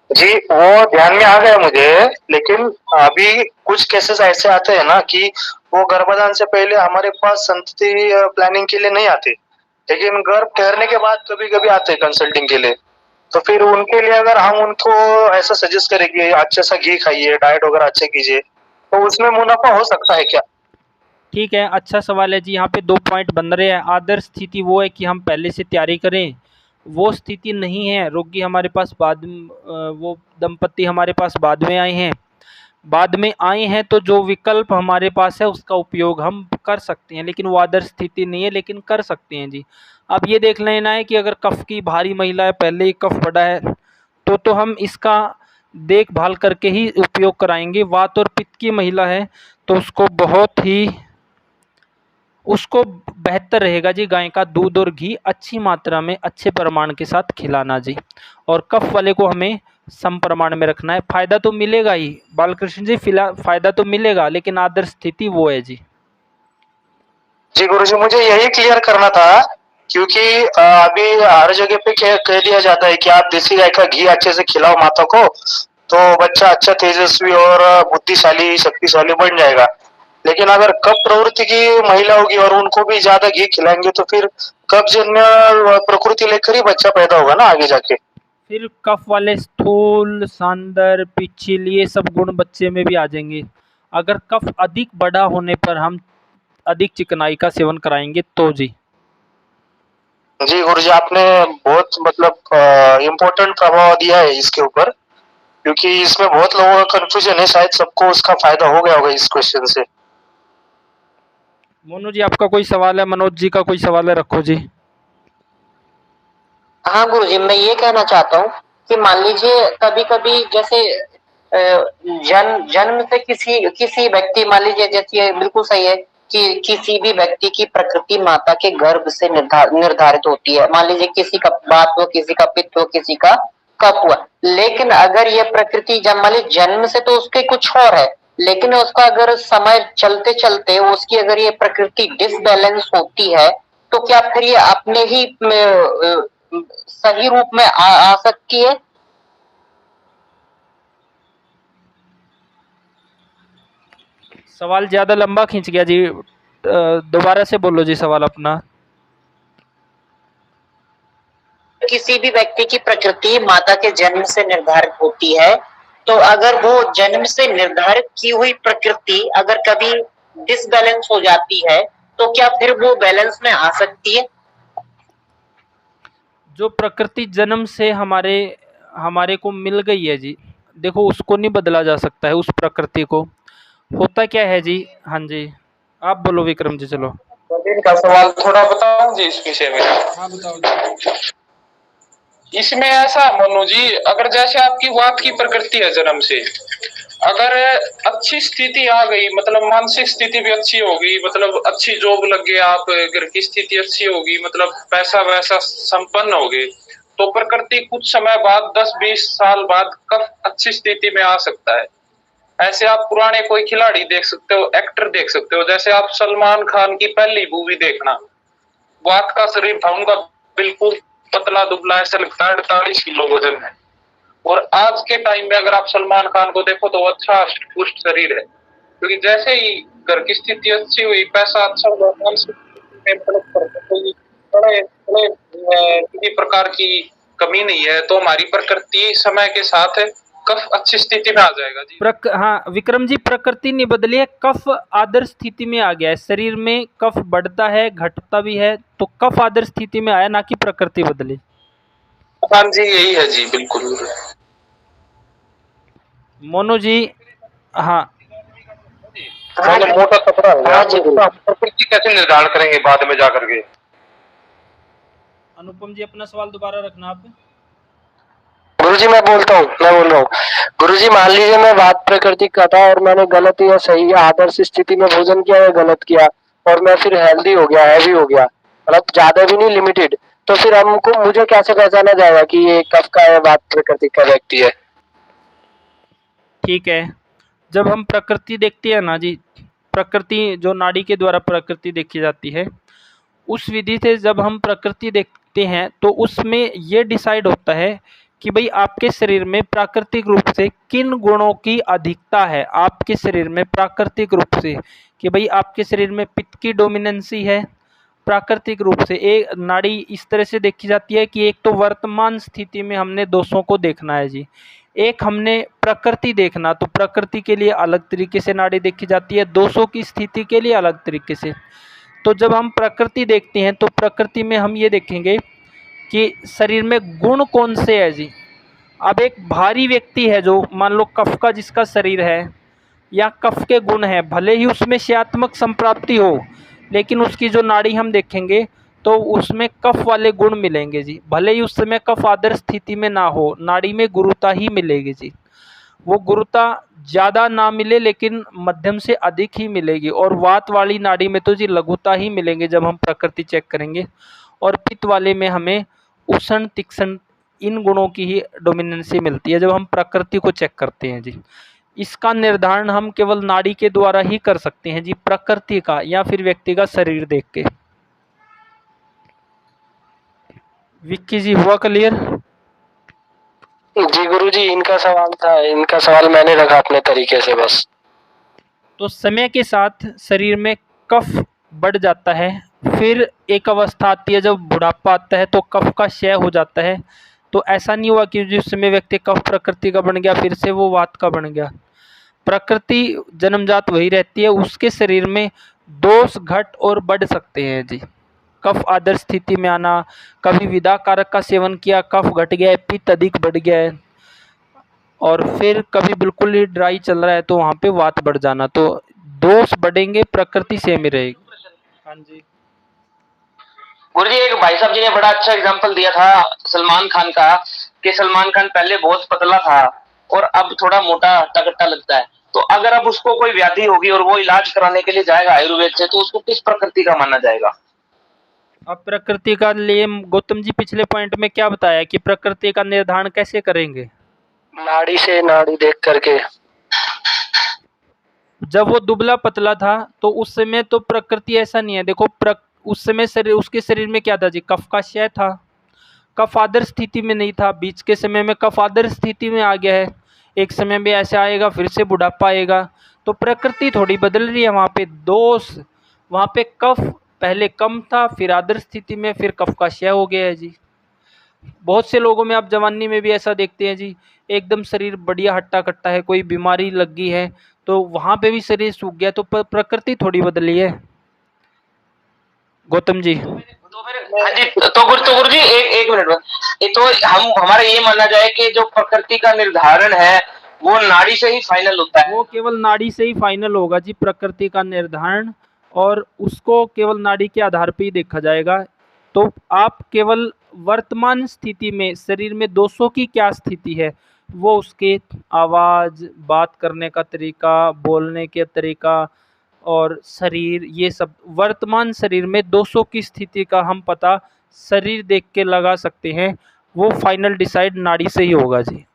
जी, वो ध्यान में आ गया मुझे, लेकिन अभी कुछ केसेस ऐसे आते हैं ना कि वो गर्भाधान से पहले हमारे पास संतति प्लानिंग के लिए नहीं आते, लेकिन गर्भ ठहरने के बाद कभी-कभी आते हैं कंसल्टिंग के लिए। तो फिर उनके लिए अगर हम उनको ऐसा सजेस्ट करें कि अच्छा सा घी खाइए, डाइट वगैरह अच्छे कीजिए, तो उसमें मुनाफा हो सकता है क्या? ठीक है, अच्छा सवाल है जी। यहाँ पे 2 पॉइंट बन रहे हैं। आदर्श स्थिति वो है कि हम पहले से तैयारी करें, वो स्थिति नहीं है। रोगी हमारे पास वो दंपति हमारे पास बाद में आए हैं। बाद में आए हैं तो जो विकल्प हमारे पास है उसका उपयोग हम कर सकते हैं, लेकिन वो आदर्श स्थिति नहीं है, लेकिन कर सकते हैं जी। अब ये देख लेना है कि अगर कफ की भारी महिला है, पहले ही कफ बढ़ा है, तो हम इसका देखभाल करके ही उपयोग कराएंगे। वात और पित्त की महिला है तो उसको बेहतर रहेगा जी गाय का दूध और घी अच्छी मात्रा में अच्छे प्रमाण के साथ खिलाना जी। और कफ वाले को हमें सम प्रमाण में रखना है। फ़ायदा तो मिलेगा ही बालकृष्ण जी, फिलहाल फ़ायदा तो मिलेगा, लेकिन आदर्श स्थिति वो है जी। जी गुरुजी, मुझे यही क्लियर करना था, क्योंकि अभी हर जगह पे कह दिया जाता है कि आप देसी गाय का घी अच्छे से खिलाओ माता को, तो बच्चा अच्छा तेजस्वी और बुद्धिशाली शक्तिशाली बन जाएगा। लेकिन अगर कफ प्रवृत्ति की महिला होगी और उनको भी ज्यादा घी खिलाएंगे तो फिर कफजन्य प्रकृति लेकर ही बच्चा पैदा होगा ना आगे जाके। फिर कफ वाले स्थूल, सांदर, पिछिल ये सब गुण बच्चे में भी आ जाएंगे। अगर कफ अधिक बड़ा होने पर हम अधिक चिकनाई का सेवन कराएंगे तो जी। जी गुरुजी, आपने बहुत मतलब इम्पोर्टेंट प्रभाव दिया है इसके ऊपर, क्योंकि इसमें बहुत लोगों का कंफ्यूजन है, शायद सबको उसका फायदा हो गया होगा इस क्वेश्चन से। मोनू जी, आपका कोई सवाल है? मनोज जी का कोई सवाल है? रखो जी। हाँ गुरुजी, मैं ये कहना चाहता हूँ कि मान लीजिए कभी कभी जैसे जन्म से किसी किसी व्यक्ति, मान लीजिए जैसे ये बिल्कुल सही है कि किसी भी व्यक्ति की प्रकृति माता के गर्भ से निर्धारित होती है। मान लीजिए किसी का वात हो, किसी का पित्त हो, किसी का कफ हुआ। लेकिन अगर ये प्रकृति जब मान लीजिए जन्म से तो उसके कुछ और है, लेकिन उसका अगर समय चलते चलते उसकी अगर ये प्रकृति डिसबैलेंस होती है, तो क्या फिर ये अपने ही सही रूप में आ सकती है? सवाल ज़्यादा लंबा खींच गया जी। दोबारा से बोलो जी सवाल अपना। किसी भी व्यक्ति की प्रकृति माता के जन्म से निर्धारित होती है, तो अगर वो जन्म से निर्धारित की हुई प्रकृति अगर कभी डिसबैलेंस हो जाती है, तो क्या फिर वो बैलेंस में आ सकती है? जो प्रकृति जन्म से हमारे को मिल गई है जी, देखो उसको नहीं बदला जा सकता है। उस प्रकृति को होता क्या है जी। हाँ जी, आप बोलो विक्रम जी। चलो प्रवीण का सवाल थोड़ा बताऊं जी इस विषय में। हाँ बताओ जी। इसमें ऐसा मनु जी, अगर जैसे आपकी वात की प्रकृति है जन्म से, अगर अच्छी स्थिति आ गई, मतलब मानसिक स्थिति भी अच्छी होगी, मतलब अच्छी जॉब लग गई, आप घर की स्थिति अच्छी होगी, मतलब पैसा वैसा संपन्न हो गए, तो प्रकृति कुछ समय बाद 10-20 साल बाद कब अच्छी स्थिति में आ सकता है। ऐसे आप पुराने कोई खिलाड़ी देख सकते हो, एक्टर देख सकते हो, जैसे आप सलमान खान की पहली मूवी देखना, वात का शरीर था उनका बिल्कुल पतला दुबला, ऐसा लगता है 48 किलो वजन है। और आज के टाइम में अगर आप सलमान खान को देखो तो अच्छा पुष्ट शरीर है, क्योंकि जैसे ही घर की स्थिति अच्छी हुई, पैसा अच्छा हुआ, किसी प्रकार की कमी नहीं है, तो हमारी प्रकृति समय के साथ कफ अच्छी स्थिति में आ जाएगा जी। हाँ विक्रम जी, प्रकृति नहीं बदली है, कफ आदर्श स्थिति में आ गया है। शरीर में कफ बढ़ता है घटता भी है, तो कफ आदर्श स्थिति में आया, ना कि प्रकृति बदली। हाँ जी यही है जी, बिल्कुल। मोनू जी। हाँ मतलब मोटा कपड़ा हो गया, तो प्रकृति कैसे निर्धारण करेंगे बाद में जाकर के? अनुपम जी अपना सवाल दोबारा रखना आप। गुरुजी मैं बोल रहा हूँ गुरुजी, मान लीजिए मैं वात प्रकृति का था और मैंने गलत या सही या आदर्श स्थिति में भोजन किया या गलत किया, और मैं फिर हेल्दी हो गया, हैवी हो गया, मतलब ज्यादा भी नहीं, लिमिटेड, तो फिर हमको मुझे कैसे पहचाना जाएगा कि ये कब का है, वात प्रकृति का व्यक्ति है? ठीक है, जब हम प्रकृति देखते हैं ना जी, प्रकृति जो नाड़ी के द्वारा प्रकृति देखी जाती है, उस विधि से जब हम प्रकृति देखते हैं तो उसमें ये डिसाइड होता है कि भाई आपके शरीर में प्राकृतिक रूप से किन गुणों की अधिकता है। आपके शरीर में प्राकृतिक रूप से कि भाई आपके शरीर में पित्त की डोमिनेंसी है। प्राकृतिक रूप से एक नाड़ी इस तरह से देखी जाती है कि एक तो वर्तमान स्थिति में हमने दोषों को देखना है जी, एक हमने प्रकृति देखना, तो प्रकृति के लिए अलग तरीके से नाड़ी देखी जाती है, दोषों की स्थिति के लिए अलग तरीके से। तो जब हम प्रकृति देखते हैं तो प्रकृति में हम ये देखेंगे कि शरीर में गुण कौन से है जी। अब एक भारी व्यक्ति है जो मान लो कफ का जिसका शरीर है या कफ के गुण है, भले ही उसमें शयात्मक संप्राप्ति हो, लेकिन उसकी जो नाड़ी हम देखेंगे तो उसमें कफ वाले गुण मिलेंगे जी। भले ही उस समय कफ आदर्श स्थिति में ना हो, नाड़ी में गुरुता ही मिलेगी जी। वो गुरुता ज़्यादा ना मिले लेकिन मध्यम से अधिक ही मिलेगी, और वात वाली नाड़ी में तो जी लघुता ही मिलेंगे जब हम प्रकृति चेक करेंगे, और पित्त वाले में हमें उष्ण तीक्ष्ण इन गुणों की ही डोमिनेंसी मिलती है जब हम प्रकृति को चेक करते हैं जी। इसका निर्धारण हम केवल नाड़ी के द्वारा ही कर सकते हैं जी, प्रकृति का या फिर व्यक्ति का शरीर देख के। विक्की जी हुआ क्लियर? जी गुरुजी, इनका सवाल था, इनका सवाल मैंने रखा अपने तरीके से बस। तो समय के साथ शरीर में कफ बढ़ जाता है, फिर एक अवस्था आती है जब बुढ़ापा आता है तो कफ का क्षय हो जाता है। तो ऐसा नहीं हुआ कि जिस समय व्यक्ति कफ प्रकृति का बन गया फिर से वो वात का बन गया। प्रकृति जन्मजात वही रहती है, उसके शरीर में दोष घट और बढ़ सकते हैं जी। कफ आदर्श स्थिति में आना, कभी विदा कारक का सेवन किया कफ घट गया है, पित्त अधिक बढ़ गया है, और फिर कभी बिल्कुल ही ड्राई चल रहा है तो वहाँ पे वात बढ़ जाना, तो दोष बढ़ेंगे, प्रकृति सेम ही रहेगी। हाँ जी गुरुजी, एक भाई साहब जी ने बड़ा अच्छा एग्जांपल दिया था सलमान खान का, कि सलमान खान पहले बहुत पतला था और अब थोड़ा मोटा टकट्टा लगता है, तो अगर अब उसको कोई व्याधि होगी और वो इलाज कराने के लिए जाएगा आयुर्वेद से, तो उसको किस प्रकृति का माना जाएगा? अब प्रकृति का लिए गौतम जी पिछले पॉइंट में क्या बताया कि प्रकृति का निर्धारण कैसे करेंगे? नाड़ी से, नाड़ी देख करके। जब वो दुबला पतला था तो उस समय तो प्रकृति ऐसा नहीं है, देखो उस समय शरीर, उसके शरीर में क्या था जी, कफ का क्षय था, कफ आदर्श स्थिति में नहीं था। बीच के समय में कफ आदर्श स्थिति में आ गया है, एक समय में ऐसे आएगा फिर से बुढ़ापा आएगा, तो प्रकृति थोड़ी बदल रही है। वहाँ पे दोष, वहाँ पे कफ पहले कम था, फिर आदर्श स्थिति में फिर कफ का क्षय हो गया है जी। बहुत से लोगों में आप जवानी में भी ऐसा देखते हैं जी, एकदम शरीर बढ़िया हट्टा कट्टा है, कोई बीमारी लग गई है तो वहाँ पे भी शरीर सूख गया, तो प्रकृति थोड़ी बदली है। गौतम जी हाँ जी, तो गुरु जी एक मिनट में, तो हम हमारा ये मानना जाए कि जो प्रकृति का निर्धारण है वो नाड़ी से ही फाइनल होता है? वो केवल नाड़ी से ही फाइनल होगा जी, प्रकृति का निर्धारण, और उसको केवल नाड़ी के आधार पे ही देखा जाएगा। तो आप केवल वर्तमान स्थिति में शरीर में दोषों की क्या स्थिति है, वो उसके आवाज़, बात करने का तरीका, बोलने के तरीका और शरीर, ये सब वर्तमान शरीर में दोषों की स्थिति का हम पता शरीर देख के लगा सकते हैं। वो फाइनल डिसाइड नाड़ी से ही होगा जी।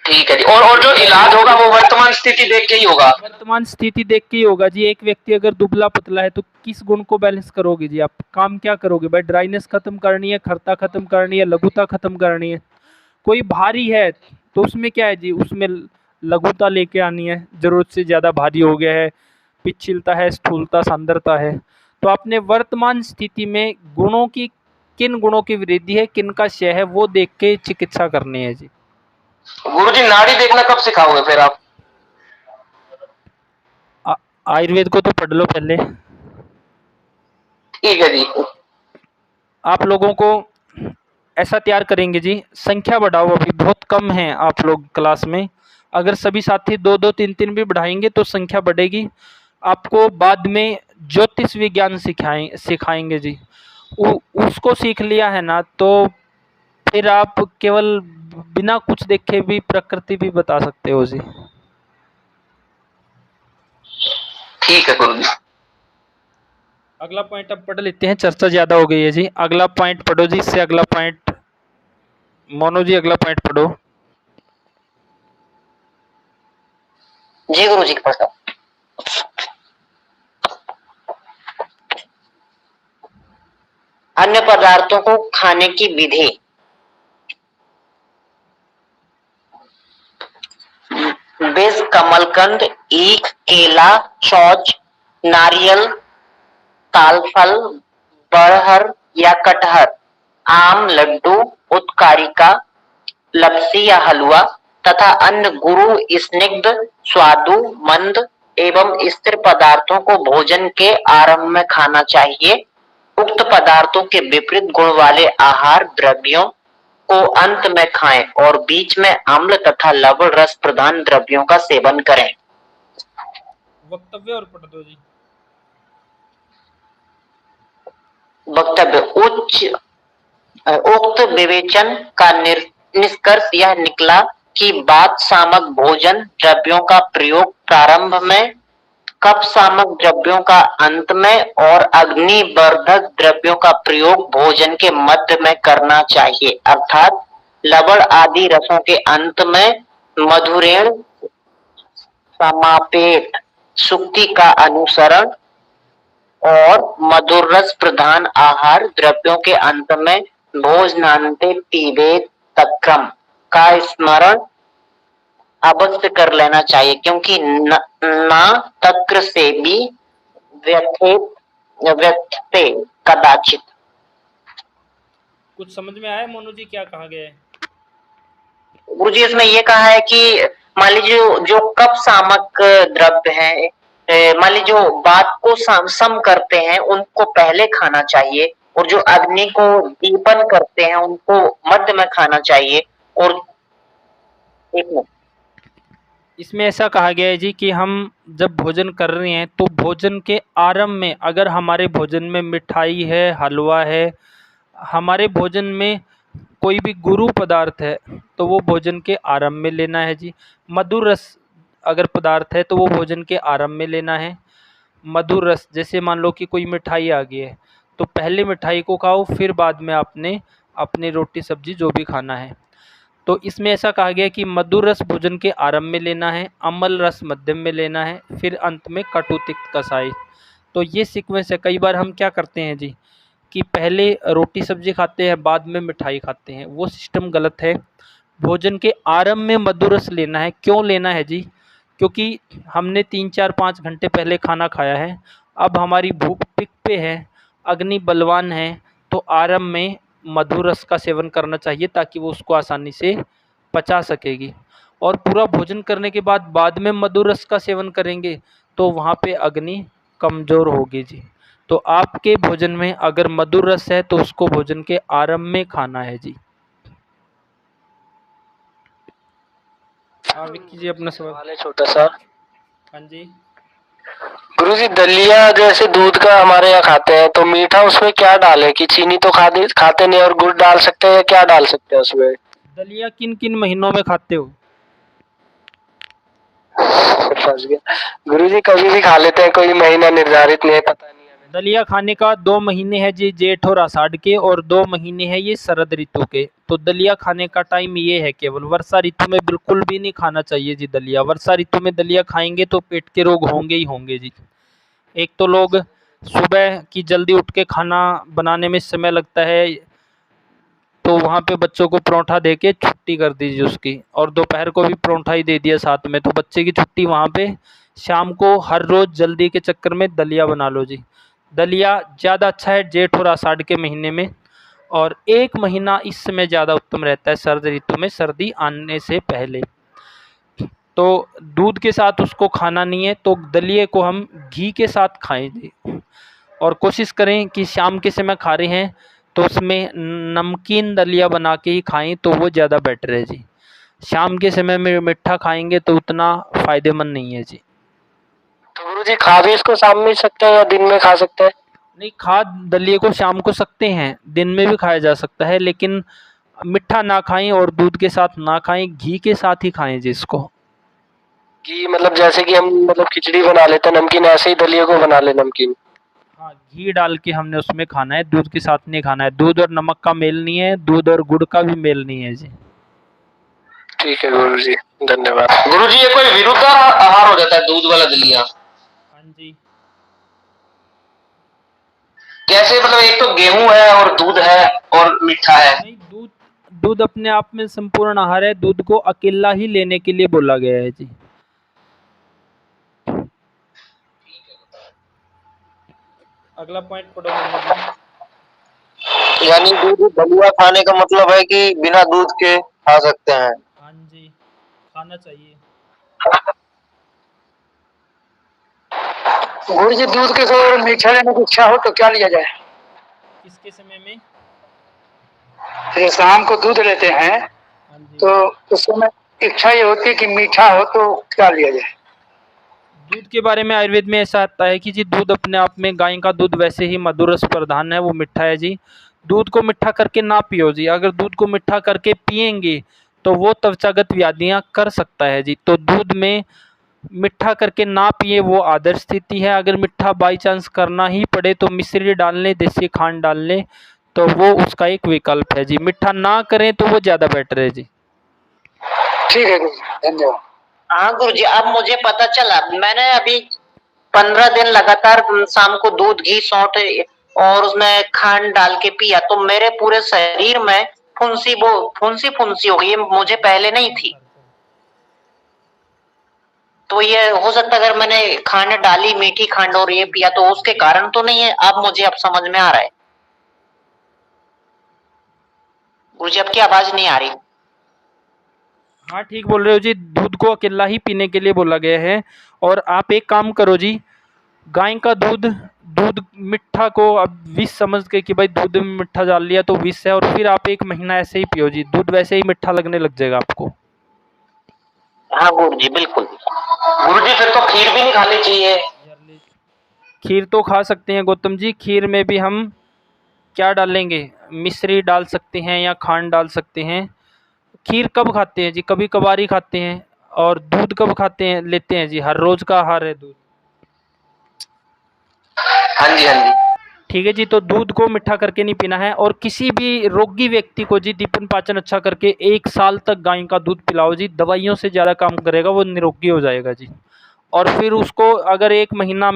ठीक है जी, और जो इलाज होगा वो वर्तमान स्थिति देख के ही होगा? वर्तमान स्थिति देख के ही होगा जी। एक व्यक्ति अगर दुबला पतला है तो किस गुण को बैलेंस करोगे जी, आप काम क्या करोगे भाई? ड्राइनेस खत्म करनी है, खरता खत्म करनी है, लघुता खत्म करनी है। कोई भारी है तो उसमें क्या है जी, उसमें लघुता लेके आनी है, जरूरत से ज़्यादा भारी हो गया है, पिछलता है, स्थूलता, सांद्रता है। तो अपने वर्तमान स्थिति में गुणों की, किन गुणों की वृद्धि है, किन का क्षय है, वो देख के चिकित्सा करनी है जी। गुरुजी नाड़ी देखना कब सिखाओगे फिर आप? आयुर्वेद को तो पढ़ लो पहले। ठीक है जी। आप लोगों को ऐसा तैयार करेंगे जी, संख्या बढ़ाओ, अभी बहुत कम हैं आप लोग क्लास में। अगर सभी साथी 2-2 3-3 भी बढ़ाएंगे तो संख्या बढ़ेगी। आपको बाद में ज्योतिष विज्ञान सिखाएंगे जी। उसको सीख लिया है ना तो फिर आप केवल बिना कुछ देखे भी प्रकृति भी बता सकते हो जी। ठीक है गुरुजी। अगला पॉइंट अब पढ़ लेते हैं, चर्चा ज्यादा हो गई है जी। अगला पॉइंट पढ़ो जी, इससे अगला पॉइंट मोनू जी अगला पॉइंट पढ़ो। जी गुरुजी पढ़ता हूं। अन्य पदार्थों को खाने की विधि। बेज, कमलकंद, ईख, केला, शौच, नारियल, तालफल, बड़हर या कटहर, आम, लड्डू, उत्कारिका, लपसी या हलवा तथा अन्य गुरु स्निग्ध, स्वादु, मंद एवं स्थिर पदार्थों को भोजन के आरंभ में खाना चाहिए। उक्त पदार्थों के विपरीत गुण वाले आहार द्रव्यों को अंत में खाएं और बीच में अम्ल तथा लवण रस प्रधान द्रव्यों का सेवन करें। वक्तव्य और पढ़ दो जी। वक्तव्य। उक्त विवेचन का निष्कर्ष यह निकला कि बात सामक भोजन द्रव्यों का प्रयोग प्रारंभ में, कप सामक द्रव्यों का अंत में और अग्निवर्धक द्रव्यों का प्रयोग भोजन के मध्य में करना चाहिए, अर्थात लवण आदि रसों के अंत में, मधुरेण समापेट सुक्ति का अनुसरण और मधुर रस प्रधान आहार द्रव्यों के अंत में भोजनान्ते पिबेत तक्रम का स्मरण अवश्य कर लेना चाहिए, क्योंकि ना तक्र से भी व्यथते कदाचित। कुछ समझ में आया मोनू जी क्या कहा गया है? गुरुजी इसमें ये कहा है कि मान लीजिए जो कप सामक द्रव्य है, मान लीजिए जो बात को सम करते हैं उनको पहले खाना चाहिए, और जो अग्नि को दीपन करते हैं उनको मध्य में खाना चाहिए। और एक मिनट, इसमें ऐसा कहा गया है जी कि हम जब भोजन कर रहे हैं तो भोजन के आरंभ में अगर हमारे भोजन में मिठाई है, हलवा है, हमारे भोजन में कोई भी गुरु पदार्थ है तो वो भोजन के आरंभ में लेना है जी। मधुर रस अगर पदार्थ है तो वो भोजन के आरंभ में लेना है। मधुर रस जैसे मान लो कि कोई मिठाई आ गई है तो पहले मिठाई को खाओ, फिर बाद में आपने अपनी रोटी सब्जी जो भी खाना है। तो इसमें ऐसा कहा गया कि मधुर रस भोजन के आरंभ में लेना है, अम्ल रस मध्यम में लेना है, फिर अंत में कटु तिक्त कसाई। तो ये सीक्वेंस है। कई बार हम क्या करते हैं जी कि पहले रोटी सब्जी खाते हैं, बाद में मिठाई खाते हैं, वो सिस्टम गलत है। भोजन के आरंभ में मधुर रस लेना है। क्यों लेना है जी? क्योंकि हमने 3-4-5 घंटे पहले खाना खाया है, अब हमारी भूख पिक पे है, अग्नि बलवान है, तो आरंभ में मधुर रस का सेवन करना चाहिए ताकि वो उसको आसानी से पचा सकेगी। और पूरा भोजन करने के बाद में मधुर रस का सेवन करेंगे तो वहाँ पे अग्नि कमज़ोर होगी जी। तो आपके भोजन में अगर मधुर रस है तो उसको भोजन के आरंभ में खाना है जी। आप कीजिए अपना सवाल। है छोटा सा। हाँ जी। गुरुजी दलिया जैसे दूध का हमारे यहाँ खाते हैं तो मीठा उसमें क्या डालें? कि चीनी तो खाते नहीं और गुड़ डाल सकते हैं, क्या डाल सकते हैं उसमें? दलिया किन किन महीनों में खाते हो? फंस गया गुरुजी, कभी भी खा लेते हैं, कोई महीना निर्धारित नहीं है, पता नहीं है। दलिया खाने का 2 महीने है जी, जेठ और आषाढ़ के, और 2 महीने है ये शरद ऋतु के। तो दलिया खाने का टाइम ये है केवल। वर्षा ऋतु में बिल्कुल भी नहीं खाना चाहिए जी दलिया। वर्षा ऋतु में दलिया खाएंगे तो पेट के रोग होंगे ही होंगे जी। एक तो लोग सुबह की जल्दी उठ के खाना बनाने में समय लगता है तो वहाँ पे बच्चों को परोठा दे के छुट्टी कर दीजिए उसकी, और दोपहर को भी परोठा ही दे दिया साथ में, तो बच्चे की छुट्टी वहाँ पे। शाम को हर रोज़ जल्दी के चक्कर में दलिया बना लो जी। दलिया ज़्यादा अच्छा है जेठ और आषाढ़ के महीने में। और 1 महीना इस समय ज़्यादा उत्तम रहता है सर्द ऋतु में, सर्दी आने से पहले। तो दूध के साथ उसको खाना नहीं है, तो दलिए को हम घी के साथ खाएं जी। और कोशिश करें कि शाम के समय खा रहे हैं तो उसमें नमकीन दलिया बना के ही खाएं, तो वो ज़्यादा बेटर है जी। शाम के समय में मीठा खाएंगे तो उतना फ़ायदेमंद नहीं है जी। तो गुरुजी खा भी इसको शाम में सकते हैं या दिन में खा सकते हैं? नहीं, खा दलिए को शाम को सकते हैं, दिन में भी खाया जा सकता है, लेकिन मीठा ना खाएं और दूध के साथ ना खाएं, घी के साथ ही खाएं जी इसको। कि मतलब जैसे कि हम मतलब खिचड़ी बना लेते हैं नमकीन, ऐसे ही दलिए को बना ले नमकीन। हाँ, घी डाल के हमने उसमें खाना है, दूध के साथ नहीं खाना है। दूध और नमक का मेल नहीं है, दूध और गुड़ का भी मेल नहीं है जी। ठीक है गुरुजी, धन्यवाद। गुरुजी ये कोई विरुद्ध आहार हो जाता है दूध वाला दलिया? हाँ जी। कैसे? मतलब एक तो गेहूं है और दूध है और मीठा है। नहीं, दूध अपने आप में संपूर्ण आहार है, दूध को अकेला ही लेने के लिए बोला गया है जी। अगला पॉइंट पढ़ो मनु जी। यानी दूध दलिया खाने का मतलब है कि बिना दूध के खा सकते हैं। हाँ जी, खाना चाहिए। गुरुजी दूध के साथ मीठा लेने की इच्छा हो तो क्या लिया जाए? किसके समय में? जैसे शाम को दूध लेते हैं हाँ जी। तो उस समय इच्छा ये होती है कि मीठा हो तो क्या लिया जाए? दूध के बारे में आयुर्वेद में ऐसा आता है कि जी दूध अपने आप में, गाय का दूध वैसे ही मधुर रस प्रधान है, वो मिठा है जी। दूध को मिठा करके ना पियो जी। अगर दूध को मिठा करके पिएंगे तो वो त्वचागत व्याधियां कर सकता है जी। तो दूध में मिठा करके ना पिए वो आदर्श स्थिति है। अगर मिठा बाई चांस करना ही पड़े तो मिश्री डाल लें, देसी खांड डाल लें, तो वो उसका एक विकल्प है जी। मिठा ना करें तो वो ज़्यादा बेटर है जी। ठीक है गुरुजी, धन्यवाद। हाँ गुरुजी, अब मुझे पता चला। मैंने अभी 15 दिन लगातार शाम को दूध घी सौंठ और उसमें खांड डाल के पिया, तो मेरे पूरे शरीर में फुंसी फुंसी हो गई। ये मुझे पहले नहीं थी। तो ये हो सकता है अगर मैंने खांड डाली, मीठी खांड, और ये पिया, तो उसके कारण तो नहीं है। अब मुझे समझ में आ रहा है गुरुजी, आपकी आवाज नहीं आ रही। हाँ, ठीक बोल रहे हो जी। दूध को अकेला ही पीने के लिए बोला गया है। और आप एक काम करो जी, गाय का दूध मिठा को अब विष समझ के कि भाई दूध में मिठा डाल लिया तो विष है, और फिर आप 1 महीना ऐसे ही पियो जी। दूध वैसे ही मिठा लगने लग जाएगा आपको। हाँ गुरुजी, बिल्कुल। गुरुजी फिर तो खीर भी नहीं खानी चाहिए? खीर तो खा सकते हैं गौतम जी। खीर में भी हम क्या डालेंगे? मिश्री डाल सकते हैं या खांड डाल सकते हैं। खीर कब खाते हैं जी? कभी कभार ही खाते हैं। और दूध कब खाते हैं, लेते हैं जी? हर रोज का आहार है दूध। हाँ जी, हाँ जी। ठीक है जी। तो दूध को मिठा करके नहीं पीना है। और किसी भी रोगी व्यक्ति को जी दीपन पाचन अच्छा करके 1 साल तक गाय का दूध पिलाओ जी। दवाइयों से ज़्यादा काम करेगा, वो निरोगी हो जाएगा जी। और फिर उसको अगर 1 महीना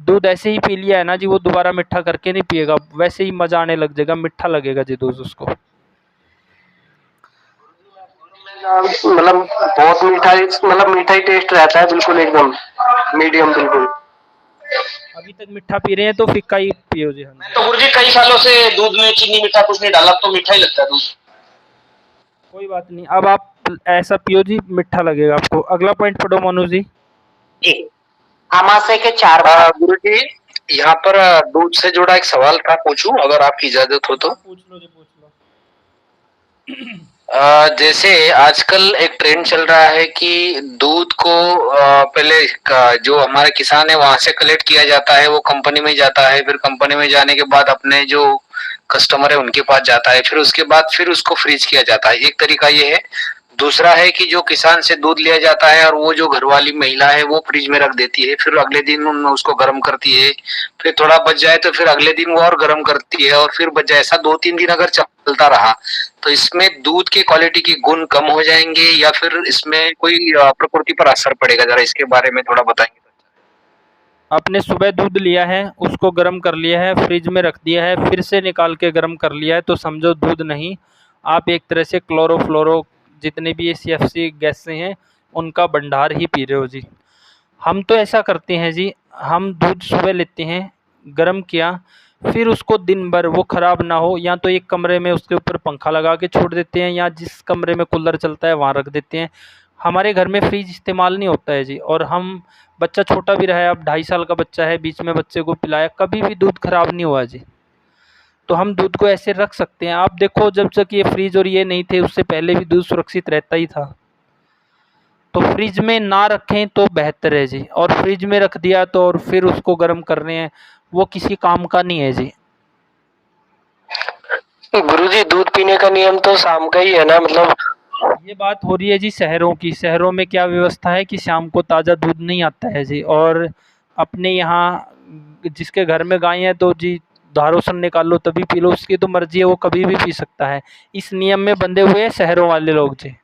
दूध ऐसे ही पी लिया है ना जी, वो दोबारा मिठा करके नहीं पिएगा, वैसे ही मज़ा आने लग जाएगा, मिठा लगेगा जी दूध उसको। मतलब बहुत मीठा, मतलब मीठा ही टेस्ट रहता है, बिल्कुल एकदम मीडियम बिल्कुल। अभी तक मिठा पी रहे हैं तो फिक्का ही पियो जी। मैं तो गुरुजी कई सालों से दूध में चीनी मीठा कुछ नहीं डाला, तो मीठा ही लगता है दूध। कोई बात नहीं, अब आप ऐसा पियो जी, मिठा लगेगा आपको। अगला पॉइंट पढ़ो मनु जी। जी, अमाशय के 4 गुरुजी यहाँ पर दूध से जुड़ा एक सवाल था, पूछूं अगर आपकी इजाजत हो तो? पूछ लो जी, पूछ लो। जैसे आजकल एक ट्रेंड चल रहा है कि दूध को पहले जो हमारे किसान है वहां से कलेक्ट किया जाता है, वो कंपनी में जाता है, फिर कंपनी में जाने के बाद अपने जो कस्टमर है उनके पास जाता है, फिर उसके बाद फिर उसको फ्रीज किया जाता है। एक तरीका ये है। दूसरा है कि जो किसान से दूध लिया जाता है और वो जो घर वाली महिला है वो फ्रिज में रख देती है, फिर अगले दिन उसको गर्म करती है, फिर थोड़ा बच जाए तो फिर अगले दिन वो और गर्म करती है, और फिर बच जाए। ऐसा 2-3 दिन अगर चलता रहा तो इसमें दूध की क्वालिटी के गुण कम हो जाएंगे या फिर इसमें कोई प्रकृति पर असर पड़ेगा? जरा इसके बारे में थोड़ा बताएंगे। आपने सुबह दूध लिया है, उसको गर्म कर लिया है, फ्रिज में रख दिया है, फिर से निकाल के गर्म कर लिया है, तो समझो दूध नहीं, आप एक तरह से क्लोरोफ्लोरो जितने भी ये CFC गैसें हैं उनका भंडार ही पी रहे हो जी। हम तो ऐसा करते हैं जी, हम दूध सुबह लेते हैं, गर्म किया, फिर उसको दिन भर वो ख़राब ना हो, या तो एक कमरे में उसके ऊपर पंखा लगा के छोड़ देते हैं, या जिस कमरे में कूलर चलता है वहाँ रख देते हैं। हमारे घर में फ्रिज इस्तेमाल नहीं होता है जी, और हम बच्चा छोटा भी रहा है, अब 2.5 साल का बच्चा है, बीच में बच्चे को पिलाया, कभी भी दूध ख़राब नहीं हुआ जी। तो हम दूध को ऐसे रख सकते हैं। आप देखो जब तक ये फ्रिज और ये नहीं थे उससे पहले भी दूध सुरक्षित रहता ही था। तो फ्रिज में ना रखें तो बेहतर है जी, और फ्रिज में रख दिया तो और फिर उसको गर्म कर रहे हैं, वो किसी काम का नहीं है जी। गुरुजी दूध पीने का नियम तो शाम का ही है ना, मतलब ये बात हो रही है जी शहरों की। शहरों में क्या व्यवस्था है कि शाम को ताज़ा दूध नहीं आता है जी, और अपने यहाँ जिसके घर में गाय है तो जी धारों से निकाल लो तभी पी लो, उसकी तो मर्जी है, वो कभी भी पी सकता है। इस नियम में बंधे हुए हैं शहरों वाले लोग जी।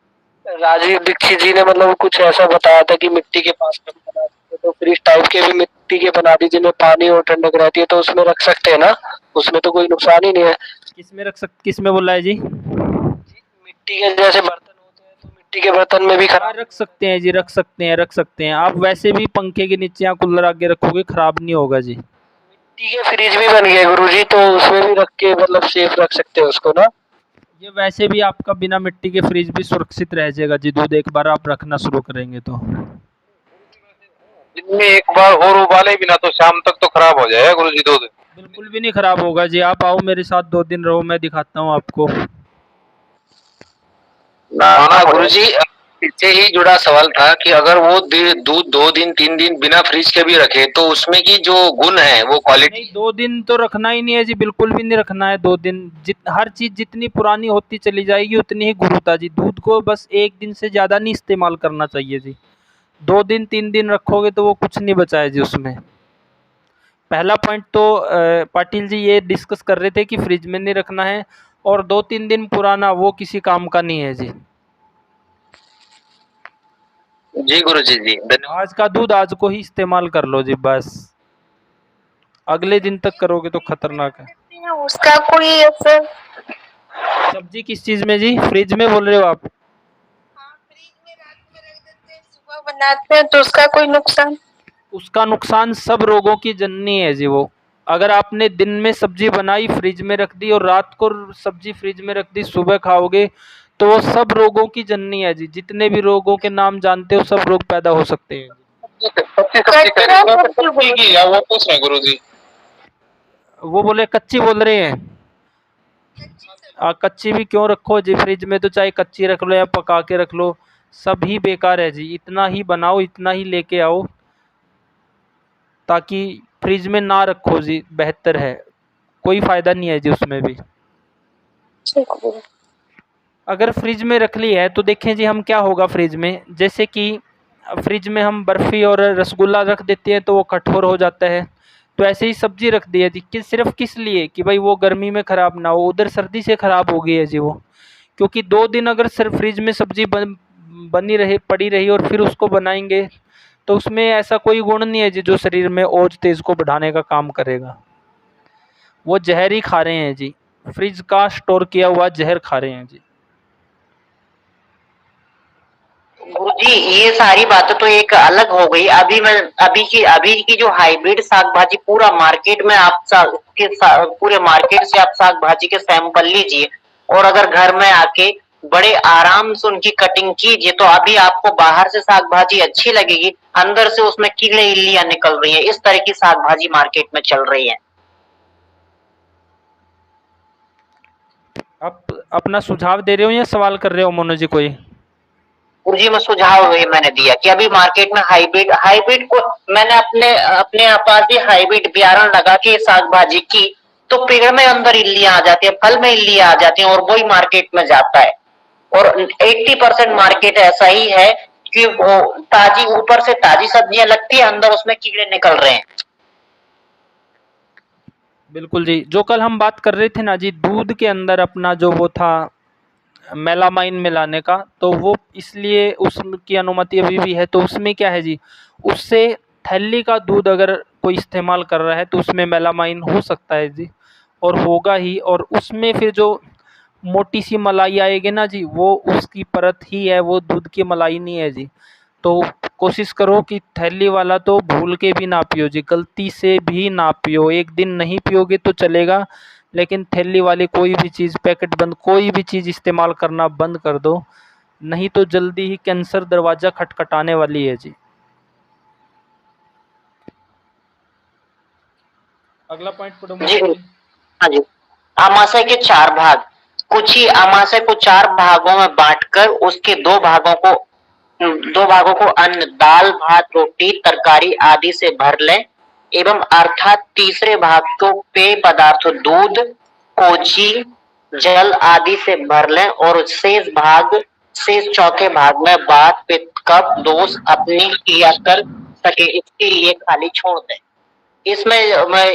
राजीव दीक्षित जी ने मतलब कुछ ऐसा बताया था कि मिट्टी के पास कभी बना दीजिए, तो फ्रिज टाइप के भी मिट्टी के बना दीजिए जिनमें पानी और ठंडक रहती है, तो उसमें रख सकते हैं ना, उसमें तो कोई नुकसान ही नहीं है। किसमें बोला है जी? मिट्टी के जैसे बर्तन होते हैं तो मिट्टी के बर्तन में भी हाँ खराब रख सकते हैं जी, रख सकते हैं। आप वैसे भी पंखे के नीचे या कूलर आगे रखोगे खराब नहीं होगा जी। मिट्टी के फ्रिज भी बन गए गुरुजी, तो उसमें भी रख के मतलब सेफ रख सकते हैं उसको ना। ये वैसे भी आपका बिना मिट्टी के फ्रिज भी सुरक्षित रह जाएगा जी, दूध एक बार आप रखना शुरू करेंगे तो। दिन में एक बार और उबाले बिना तो शाम तक तो खराब हो जाएगा गुरुजी दूध। बिल्कुल भी नहीं खराब होगा जी। आप आओ मेरे साथ 2 दिन रहो, मैं दिखाता हूँ आपको। ना गुरुजी, इससे ही जुड़ा सवाल था कि अगर वो दूध 2 दिन 3 दिन बिना फ्रिज के भी रखे तो उसमें की जो गुण है वो क्वालिटी। नहीं 2 दिन तो रखना ही नहीं है जी, बिल्कुल भी नहीं रखना है 2 दिन। हर चीज़ जितनी पुरानी होती चली जाएगी उतनी ही गुण होता जी। दूध को बस 1 दिन से ज़्यादा नहीं इस्तेमाल करना चाहिए जी। 2 दिन 3 दिन रखोगे तो वो कुछ नहीं बचा है जी उसमें। पहला पॉइंट तो पाटिल जी ये डिस्कस कर रहे थे कि फ्रिज में नहीं रखना है, और 2-3 दिन पुराना वो किसी काम का नहीं है जी। जी गुरुजी जी धन्यवाद। आज का दूध आज को ही इस्तेमाल कर लो जी बस। अगले दिन तक करोगे तो खतरनाक है। उसका कोई असर? सब्जी किस चीज में जी? फ्रिज में बोल रहे हो आप? हाँ, फ्रिज में रात में रख देते हैं, सुबह बनाते हैं तो उसका कोई नुकसान? उसका नुकसान सब रोगों की जननी है जी वो। अगर आपने दिन में सब्जी बनाई फ्रिज में रख दी और रात को सब्जी फ्रिज में रख दी, सुबह खाओगे तो वो सब रोगों की जननी है जी। जितने भी रोगों के नाम जानते हो सब रोग पैदा हो सकते हैं। वो पूछ रहे गुरुजी। वो बोले कच्ची बोल रहे हैं। कच्ची भी क्यों रखो जी फ्रिज में, तो चाहे कच्ची रख लो या पका के रख लो, सब ही बेकार है जी। इतना ही बनाओ, इतना ही लेके आओ, ताकि फ्रिज में ना रखो जी, बेहतर है। कोई फ़ायदा नहीं है जी उसमें भी। अगर फ्रिज में रख ली है तो देखें जी हम क्या होगा फ्रिज में। जैसे कि फ्रिज में हम बर्फ़ी और रसगुल्ला रख देते हैं तो वो कठोर हो जाता है। तो ऐसे ही सब्जी रख दी है जी, सिर्फ किस लिए कि भाई वो गर्मी में ख़राब ना हो, उधर सर्दी से ख़राब हो गई है जी वो। क्योंकि 2 दिन अगर सिर्फ फ्रिज में सब्जी बनी रही पड़ी रही और फिर उसको बनाएंगे तो उसमें ऐसा कोई गुण नहीं है जी जो शरीर में ओज तेज को बढ़ाने का काम करेगा। वो जहर ही खा रहे हैं जी, फ्रिज का स्टोर किया हुआ जहर खा रहे हैं जी। गुरुजी ये सारी बातें तो एक अलग हो गई। अभी की जो हाइब्रिड साग भाजी पूरा मार्केट में आप पूरे मार्केट से आप साग भाजी के सैंपल लीजिए और अगर घर में आके बड़े आराम से उनकी कटिंग कीजिए तो अभी आपको बाहर से साग भाजी अच्छी लगेगी, अंदर से उसमें कीड़े इल्लियां निकल रही है। इस तरह की साग भाजी मार्केट में चल रही है। आप अपना सुझाव दे रहे हो या सवाल कर रहे हो मोनू जी कोई? गुरुजी मैं सुझाव वही मैंने दिया कि अभी मार्केट में हाइब्रिड को मैंने अपने पास ही हाइब्रिड बियारण लगा के साग भाजी की तो पेड़ में अंदर इल्लियां आ जाती है, फल में इल्लियां आ जाती हैं और वही मार्केट में जाता है। और 80% मार्केट ऐसा ही है कि वो ताजी ऊपर से ताजी सब्जियां लगती है, अंदर उसमें कीड़े निकल रहे हैं। बिल्कुल जी, जो कल हम बात कर रहे थे ना जी दूध के अंदर अपना जो वो था मेलामाइन मिलाने का, तो वो इसलिए उसकी अनुमति अभी भी है। तो उसमें क्या है जी, उससे थैली का दूध अगर कोई इस्तेमाल कर रहा है तो उसमें मेलामाइन हो सकता है जी, और होगा ही। और उसमें फिर जो मोटी सी मलाई आएगी ना जी, वो उसकी परत ही है, वो दूध की मलाई नहीं है जी। तो कोशिश करो कि थैली वाला तो भूल के भी ना पियो जी, गलती से भी ना पियो। एक दिन नहीं पियोगे तो चलेगा, लेकिन थैली वाली कोई भी चीज़, पैकेट बंद कोई भी चीज़ इस्तेमाल करना बंद कर दो, नहीं तो जल्दी ही कैंसर दरवाज़ा खटखटाने वाली है जी। अगला पॉइंट पढ़ो जी मोहन जी। हाँ जी। आमाशय के 4 भाग। कुछ ही आमाशय को 4 भागों में बांटकर उसके 2 भागों को अन्न, दाल, भात, रोटी, तरकारी आदि से भर लें एवं अर्थात तीसरे भाग को पेय पदार्थ दूध, कोजी, जल आदि से भर लें और शेष चौथे भाग में वात, पित्त, कफ दोष अपनी क्रिया कर सके इसके लिए खाली छोड़ दें। इसमें मैं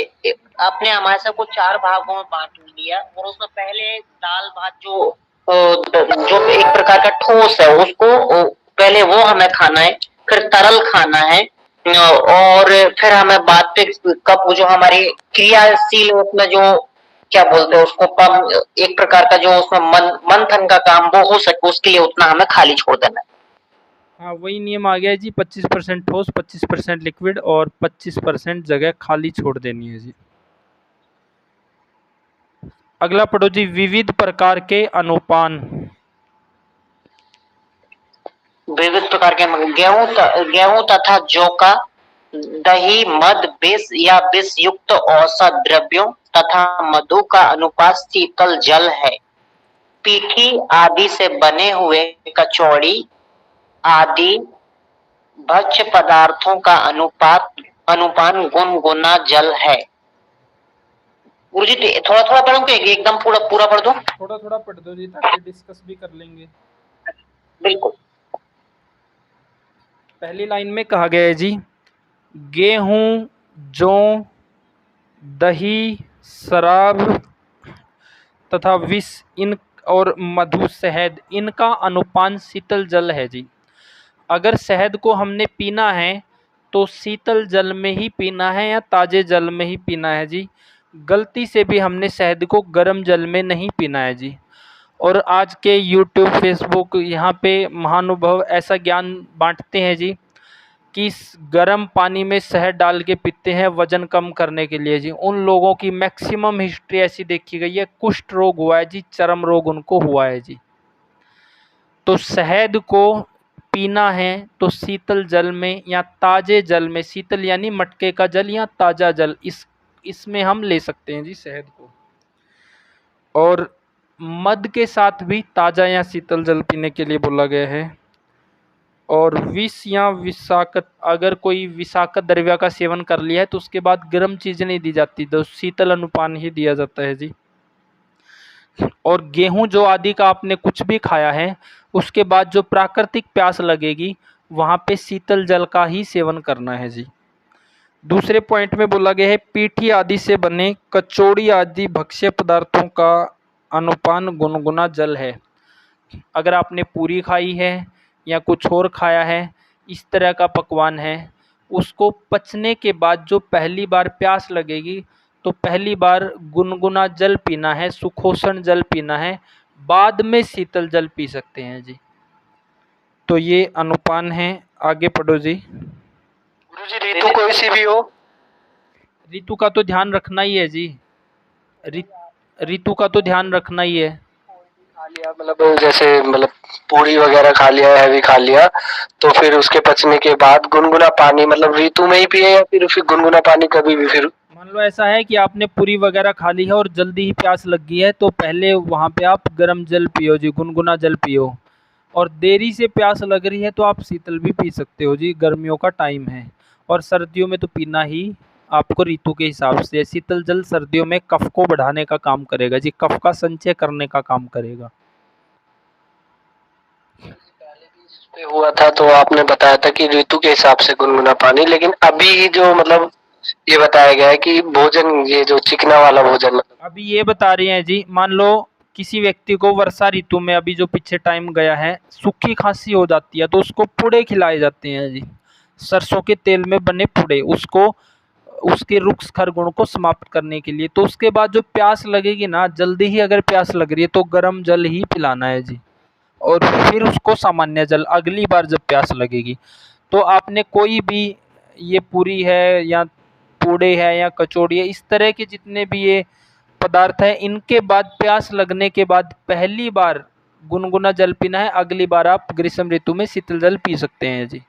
अपने आमाशय को 4 भागों में बांट लिया और उसमें पहले दाल भात जो एक प्रकार का ठोस है उसको पहले वो हमें खाना है, फिर तरल खाना है और फिर हमें बात पे कब जो हमारी क्रियाशील उसमें जो क्या बोलते हैं उसको एक प्रकार का जो उसमें मंथन का काम वो हो सके उसके लिए उतना हमें खाली छोड़ देना है। हाँ, वही नियम आ गया जी, 25% ठोस, 25% लिक्विड और 25% जगह खाली छोड़ देनी है जी। अगला पढ़ो जी, विविध प्रकार के अनुपान। विविध प्रकार के गेहूं तथा जौ का, दही, मद, विष या विष युक्त औषध द्रव्यों तथा मधु का अनुपात शीतल जल है। पीठी आदि से बने हुए कचौड़ी आदि भक्ष्य पदार्थों का अनुपान गुनगुना जल है। गुरुजी थोड़ा थोड़ा पढ़ूंगे, एकदम पूरा पढ़ दो? थोड़ा थोड़ा पढ़ दो जी, ताकि डिस्कस भी कर लेंगे। बिल्कुल। पहली लाइन में कहा गया है जी, गेहूं, जौ, दही, शराब तथा विष इन और मधु, शहद, इनका अनुपान शीतल जल है जी। अगर शहद को हमने पीना है तो शीतल जल में ही पीना है या ताज़े जल में ही पीना है जी। गलती से भी हमने शहद को गर्म जल में नहीं पीना है जी। और आज के यूट्यूब, फेसबुक, यहाँ पे महानुभाव ऐसा ज्ञान बांटते हैं जी कि गर्म पानी में शहद डाल के पीते हैं वज़न कम करने के लिए जी। उन लोगों की मैक्सिमम हिस्ट्री ऐसी देखी गई है, कुष्ठ रोग हुआ है जी, चर्म रोग उनको हुआ है जी। तो शहद को पीना है तो शीतल जल में या ताज़े जल में, शीतल यानी मटके का जल या ताज़ा जल, इसमें हम ले सकते हैं जी शहद को। और मद के साथ भी ताज़ा या शीतल जल पीने के लिए बोला गया है। और विष या विषाक्त, अगर कोई विषाक्त द्रव्य का सेवन कर लिया है तो उसके बाद गर्म चीज़ नहीं दी जाती, तो शीतल अनुपान ही दिया जाता है जी। और गेहूं जो आदि का आपने कुछ भी खाया है उसके बाद जो प्राकृतिक प्यास लगेगी वहाँ पे शीतल जल का ही सेवन करना है जी। दूसरे पॉइंट में बोला गया है, पीठी आदि से बने कचौड़ी आदि भक्ष्य पदार्थों का अनुपान गुनगुना जल है। अगर आपने पूरी खाई है या कुछ और खाया है, इस तरह का पकवान है, उसको पचने के बाद जो पहली बार प्यास लगेगी तो पहली बार गुनगुना जल पीना है, सुखोषण जल पीना है, बाद में शीतल जल पी सकते हैं जी। तो ये अनुपान है। आगे पढ़ो जी। गुरुजी ऋतु कोई सी भी हो? ऋतु का तो ध्यान रखना ही है जी, ऋतु का तो ध्यान रखना ही है। खा लिया मतलब जैसे मतलब पूरी वगैरह खा लिया, हैवी खा लिया, तो फिर उसके पचने के बाद गुनगुना पानी मतलब ऋतु में ही पिए या फिर गुनगुना पानी कभी भी? फिर मान लो ऐसा है कि आपने पूरी वगैरह खा ली है और जल्दी ही प्यास लग गई है, तो पहले वहाँ पे आप गर्म जल पियो जी, गुनगुना जल पियो। और देरी से प्यास लग रही है तो आप शीतल भी पी सकते हो जी, गर्मियों का टाइम है। और सर्दियों में तो पीना ही आपको ऋतु के हिसाब से। शीतल जल सर्दियों में कफ को बढ़ाने का काम करेगा जी, कफ का संचय करने का काम करेगा। पे हुआ था तो आपने बताया था कि ऋतु के हिसाब से गुनगुना पानी, लेकिन अभी जो मतलब ये बताया गया है कि भोजन, ये जो चिकना वाला भोजन, मतलब अभी ये बता रहे हैं जी, मान लो किसी व्यक्ति को वर्षा ऋतु में, अभी जो पीछे टाइम गया है, सूखी खांसी हो जाती है तो उसको पुड़े खिलाए जाते हैं जी, सरसों के तेल में बने पुड़े, उसको उसके रुक्ष खरगुण को समाप्त करने के लिए। तो उसके बाद जो प्यास लगेगी ना, जल्दी ही अगर प्यास लग रही है तो गर्म जल ही पिलाना है जी। और फिर उसको सामान्य जल अगली बार जब प्यास लगेगी। तो आपने कोई भी ये पूरी है या पूड़े है या कचौड़ी है, इस तरह के जितने भी ये पदार्थ है, इनके बाद प्यास लगने के बाद पहली बार गुनगुना जल पीना है। अगली बार आप ग्रीष्म ऋतु में शीतल जल पी सकते हैं जी।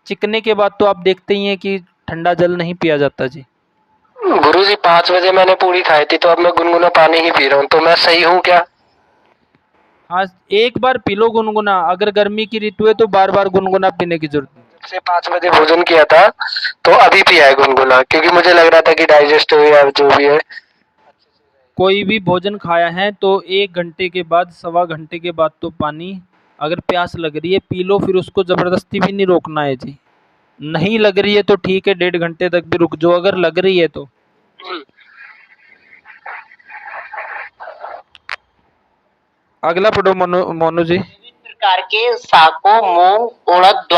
चिकने के बाद तो आप देखते ही हैं कि ठंडा जल नहीं पिया जाता जी। गुरुजी 5 बजे मैंने पूरी खाई थी, तो अब मैं गुनगुना पानी ही पी रहा हूँ, तो मैं सही हूँ क्या? हाँ, एक बार पी लो गुनगुना। अगर गर्मी की ऋतु है तो बार बार गुनगुना पीने की जरूरत नहीं। जब से 5 बजे भोजन किया था तो अभी पिया है गुनगुना, क्योंकि मुझे लग रहा था कि डाइजेस्ट हो या जो भी है। कोई भी भोजन खाया है तो 1 घंटे के बाद, सवा घंटे के बाद तो पानी, अगर प्यास लग रही है पी लो, फिर उसको ज़बरदस्ती भी नहीं रोकना है जी। नहीं लग रही है तो ठीक है, 1.5 घंटे तक भी रुक जाओ, अगर लग रही है तो। अगला पढ़ो मोनू जी। प्रकार के साकों, मूंग, उड़द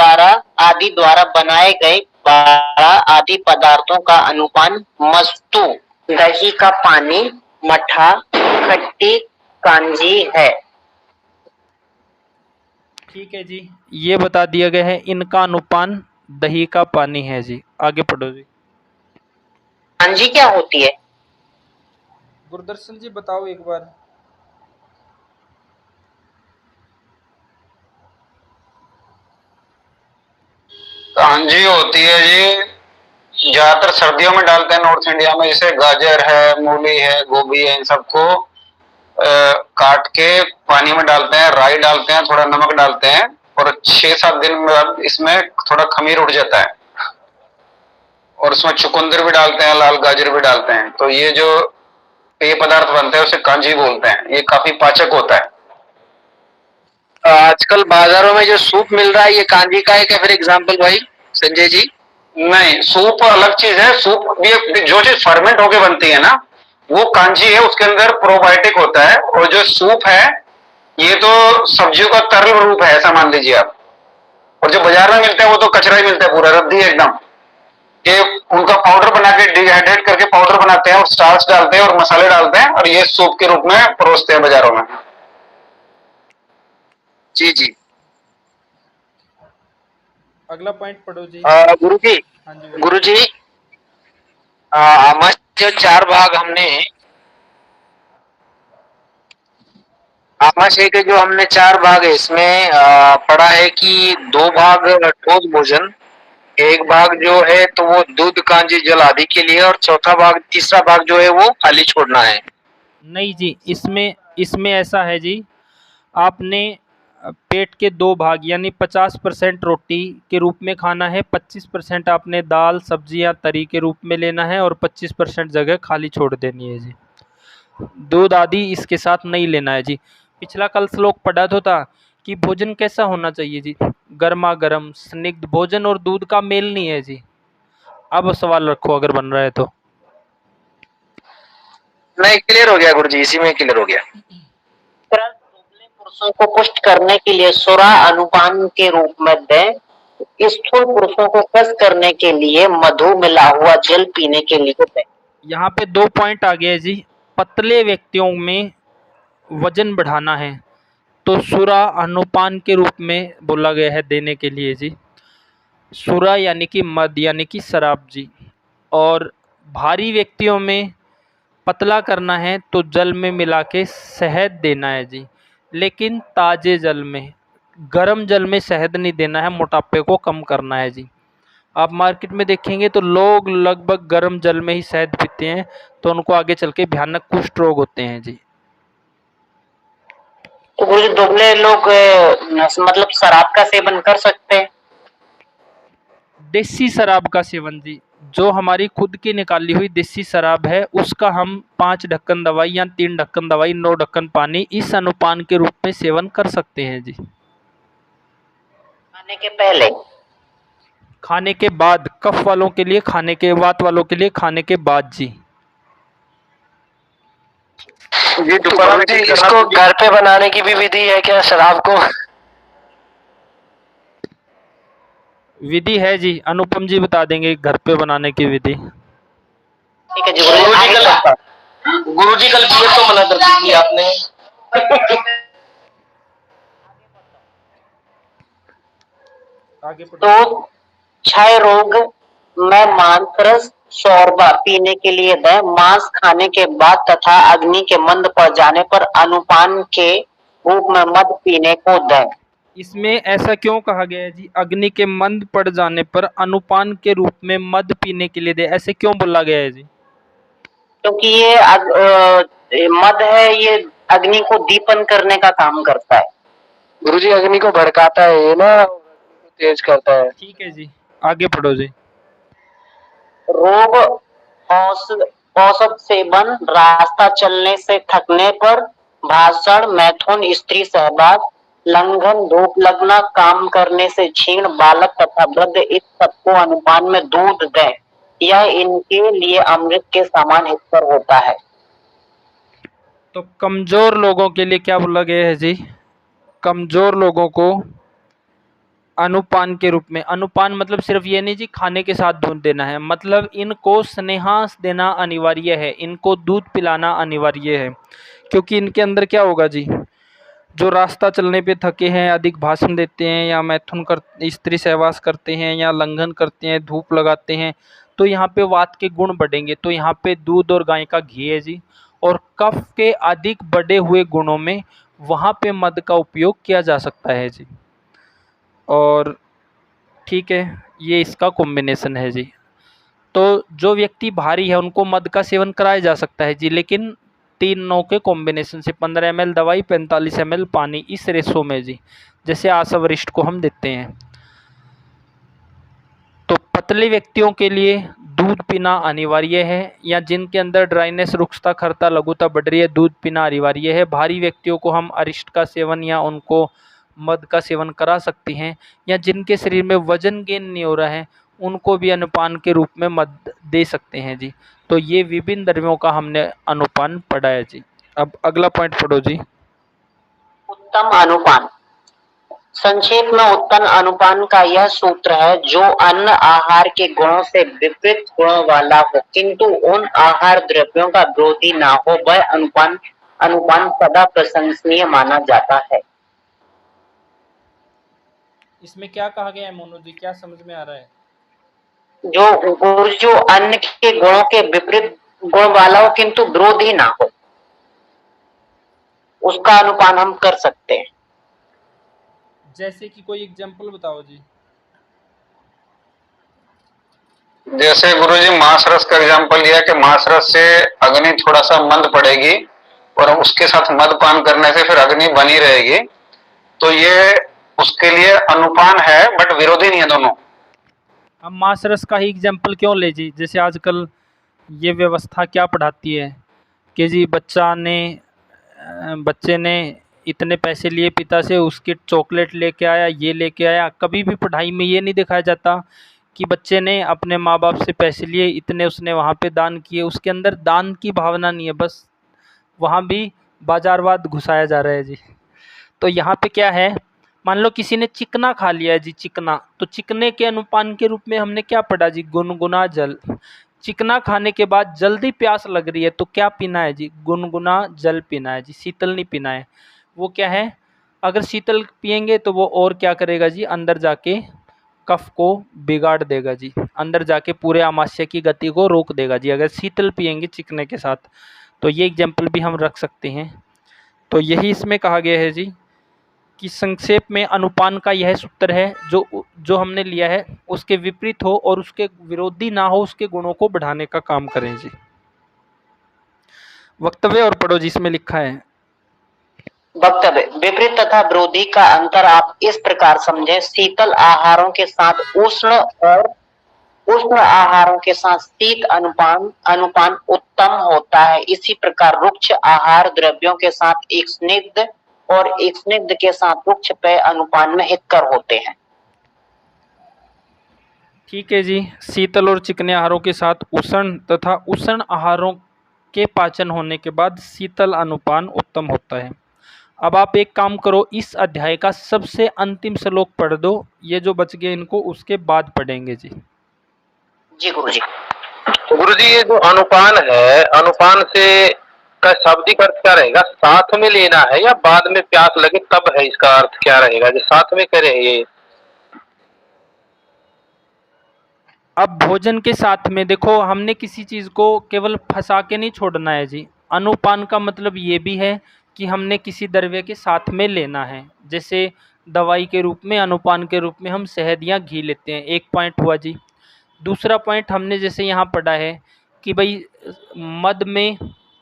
आदि द्वारा बनाए गए बाड़ा आदि पदार्थों का अनुपान मस्तु, दही का पानी, मठा, खट्टी कांजी है। ठीक है जी, ये बता दिया गया है, इनका अनुपान दही का पानी है जी। आगे पढ़ो जी। कांजी क्या होती है? गुरदर्शन जी बताओ एक बार। कांजी होती है जी, ज्यादातर सर्दियों में डालते हैं नॉर्थ इंडिया में, जैसे गाजर है, मूली है, गोभी है, इन सबको काट के पानी में डालते हैं, राई डालते हैं, थोड़ा नमक डालते हैं, और 6-7 दिन बाद इसमें थोड़ा खमीर उठ जाता है, और उसमें चुकंदर भी डालते हैं, लाल गाजर भी डालते हैं। तो ये जो पेय पदार्थ बनते हैं उसे कांजी बोलते हैं। ये काफी पाचक होता है। आजकल बाजारों में जो सूप मिल रहा है, ये कांजी का है क्या फिर एग्जाम्पल भाई संजय जी? नहीं, सूप अलग चीज है। सूप भी जो चीज फर्मेंट होके बनती है ना, वो कांजी है, उसके अंदर प्रोबायोटिक होता है। और जो सूप है, ये तो सब्जियों का तरल रूप है, ऐसा मान लीजिए आप। और जो बाजार में मिलता है वो तो कचरा ही मिलता है, पूरा रद्दी है एकदम। ये उनका पाउडर बना के, डिहाइड्रेट करके पाउडर बनाते हैं और स्टार्च डालते हैं और मसाले डालते हैं, और ये सूप के रूप में परोसते हैं बाजारों में। जी जी। अगला पॉइंट पढ़ो जी। गुरु जी, हाँ जी गुरु जी, आमा जो 4 भाग हमने, आमाशय के जो हमने 4 भाग है, इसमें पढ़ा है कि 2 भाग ठोस भोजन, 1 भाग जो है तो वो दूध, कांजी, जल आदि के लिए, और तीसरा भाग जो है वो खाली छोड़ना है। नहीं जी, इसमें ऐसा है जी, आपने पेट के 2 भाग यानी 50% रोटी के रूप में खाना है, 25% आपने दाल, सब्जियां, तरी के रूप में लेना है, और 25% जगह खाली छोड़ देनी है जी। दूध आदि इसके साथ नहीं लेना है जी। पिछला कल श्लोक पढ़ा तो था कि भोजन कैसा होना चाहिए जी, गर्मा गर्म स्निग्ध। भोजन और दूध का मेल नहीं है जी। अब सवाल रखो अगर बन रहा है तो। नहीं, क्लियर हो गया गुरु जी, इसी में क्लियर हो गया। दुबले पुरुषों को पुष्ट करने के लिए सुरा अनुपान के रूप में दें, स्थूल पुरुषों को कस करने के लिए मधु मिला हुआ जल पीने के लिए दें। यहाँ पे 2 पॉइंट आ गए जी। पतले व्यक्तियों में वजन बढ़ाना है तो सुरा अनुपान के रूप में बोला गया है देने के लिए जी। सुरा यानी कि मद यानी कि शराब जी। और भारी व्यक्तियों में पतला करना है तो जल में मिला के शहद देना है जी, लेकिन ताज़े जल में, गर्म जल में शहद नहीं देना है, मोटापे को कम करना है जी। आप मार्केट में देखेंगे तो लोग लगभग गर्म जल में ही शहद पीते हैं, तो उनको आगे चल के भयानक कुष्ठ रोग होते हैं जी। तो गुरुजी दुबले लोग मतलब शराब का सेवन कर सकते हैं? देसी शराब का सेवन जी, जो हमारी खुद की निकाली हुई देसी शराब है, उसका हम 5 ढक्कन दवाई या 3 ढक्कन दवाई, 9 ढक्कन पानी, इस अनुपान के रूप में सेवन कर सकते हैं जी। खाने के पहले, खाने के बाद, कफ वालों के लिए खाने के, वात वालों के लिए खाने के बाद जी। जी तो गुरु जी, इसको घर पे बनाने की भी विधि है क्या शराब को? विधि है जी, अनुपम जी बता देंगे घर पे बनाने की विधि। ठीक है जी। गुरुजी कल बियर तो मना कर दी थी आपने। आगे पढ़ो। तो क्षय रोग में मांस रस शोरबा पीने के लिए दें। मांस खाने के बाद तथा अग्नि के मंद पड़ जाने पर अनुपान के रूप में मद पीने को दें। इसमें ऐसा क्यों कहा गया है जी? अग्नि के मंद पड़ जाने पर अनुपान के रूप में मद पीने के लिए दे, ऐसे क्यों बोला गया है जी? क्योंकि ये मद है, ये अग्नि को दीपन करने का काम करता है। गुरुजी अग्नि को भड़काता है ये ना, अग्नि को तेज करता है। ठीक है जी, आगे पढ़ो जी। रोग औषध सेवन, रास्ता चलने से थकने पर, भाषण, मैथुन, स्त्री सहवास, लंघन, धूप लगना, काम करने से क्षीण बालक तथा वृद्ध, इस सबको अनुपान में दूध दें। यह इनके लिए अमृत के समान हितकर होता है। तो कमजोर लोगों के लिए क्या बोला गया है जी? कमजोर लोगों को अनुपान के रूप में, अनुपान मतलब सिर्फ ये नहीं जी खाने के साथ दूध देना है, मतलब इनको स्नेहांश देना अनिवार्य है, इनको दूध पिलाना अनिवार्य है। क्योंकि इनके अंदर क्या होगा जी, जो रास्ता चलने पे थके हैं, अधिक भाषण देते हैं, या मैथुन कर स्त्री सहवास करते हैं, या लंघन करते हैं, धूप लगाते हैं, तो यहाँ पे वात के गुण बढ़ेंगे। तो यहाँ पे दूध और गाय का घी है जी। और कफ के अधिक बढ़े हुए गुणों में वहाँ पे मद का उपयोग किया जा सकता है जी। और ठीक है, ये इसका कॉम्बिनेशन है जी। तो जो व्यक्ति भारी है उनको मद का सेवन कराया जा सकता है जी, लेकिन 3-9 के कॉम्बिनेशन से, 15 ml दवाई, 45 ml पानी, इस रेशो में जी, जैसे आशा वरिष्ठ को हम देते हैं। तो पतले व्यक्तियों के लिए दूध पीना अनिवार्य है, या जिनके अंदर ड्राइनेस, रुक्षता, खरता, लघुता बढ़ रही है, दूध पीना अनिवार्य है। भारी व्यक्तियों को हम अरिष्ट का सेवन या उनको मद का सेवन करा सकते हैं, या जिनके शरीर में वजन गेन नहीं हो रहा है उनको भी अनुपान के रूप में मद दे सकते हैं जी। तो ये विभिन्न द्रव्यों का हमने अनुपान पढ़ा है जी। अब अगला पॉइंट पढ़ो जी। उत्तम अनुपान। संक्षेप में उत्तम अनुपान का यह सूत्र है, जो अन्न आहार के गुणों से विपरीत गुणों वाला हो किंतु उन आहार द्रव्यों का विरोधी ना हो, वह अनुपान सदा प्रशंसनीय माना जाता है। इसमें क्या कहा गया है मोनू जी, क्या समझ में आ रहा है? जो अन्न के गुणों के विपरीत गुण वाला हो किंतु विरोधी ना हो, उसका अनुपान हम कर सकते हैं। जैसे कि कोई एग्जांपल बताओ जी। जैसे गुरुजी मांस रस का एग्जाम्पल लिया कि मांस रस से अग्नि थोड़ा सा मंद पड़ेगी और उसके साथ मद पान करने से फिर अग्नि बनी रहेगी, तो ये उसके लिए अनुपान है, बट विरोधी नहीं है दोनों। हम मांस रस का ही एग्जाम्पल क्यों ले जी? जैसे आजकल ये व्यवस्था क्या पढ़ाती है कि जी बच्चे ने इतने पैसे लिए पिता से, उसके चॉकलेट लेके आया, ये लेके आया। कभी भी पढ़ाई में ये नहीं दिखाया जाता कि बच्चे ने अपने माँ बाप से पैसे लिए, इतने उसने वहाँ पे दान किए। उसके अंदर दान की भावना नहीं है, बस वहाँ भी बाजारवाद घुसाया जा रहा है जी। तो यहाँ पे क्या है, मान लो किसी ने चिकना खा लिया है जी, चिकना, तो चिकने के अनुपान के रूप में हमने क्या पढ़ा जी? गुनगुना जल। चिकना खाने के बाद जल्दी प्यास लग रही है तो क्या पीना है जी? गुनगुना जल पीना है जी, शीतल नहीं पीना है। वो क्या है, अगर शीतल पिएंगे तो वो और क्या करेगा जी, अंदर जाके कफ को बिगाड़ देगा जी, अंदर जाके पूरे आमाशय की गति को रोक देगा जी, अगर शीतल पिएंगे चिकने के साथ। तो ये एग्जाम्पल भी हम रख सकते हैं। तो यही इसमें कहा गया है जी कि संक्षेप में अनुपान का यह सूत्र है, जो हमने लिया है उसके विपरीत हो और उसके विरोधी ना हो, उसके गुणों को बढ़ाने का काम करें जी। वक्तव्य और पढ़ो जी, इसमें लिखा है। वक्तव्य। विपरीत तथा विरोधी का अंतर आप इस प्रकार समझें, शीतल आहारों के साथ उष्ण और उष्ण आहारों के साथ शीत अनुपान उत्तम होता है। इसी प्रकार रुक्ष आहार द्रव्यों के साथ एक स्निग्ध और एक स्निग्ध के साथ रुक्ष पेय अनुपान में हितकर होते हैं। ठीक है जी। शीतल और चिकने आहारों के साथ उष्ण तथा उष्ण आहारों के पाचन होने के बाद शीतल अनुपान उत्तम होता है। अब आप एक काम करो, इस अध्याय का सबसे अंतिम श्लोक पढ़ दो, ये जो बच गए इनको उसके बाद पढ़ेंगे जी। जी गुरुजी। गुरुजी ये जो अनुपान है, अनुपान से का शाब्दिक अर्थ क्या रहेगा? साथ में लेना है या बाद में प्यास लगे तब है, इसका अर्थ क्या रहेगा जो साथ में करे ये? अब भोजन के साथ में देखो, हमने किसी चीज़ को केवल फंसा के नहीं छोड़ना है जी। अनुपान का मतलब ये भी है कि हमने किसी द्रव्य के साथ में लेना है। जैसे दवाई के रूप में, अनुपान के रूप में हम शहद या घी लेते हैं, एक पॉइंट हुआ जी। दूसरा पॉइंट हमने जैसे यहाँ पढ़ा है कि भाई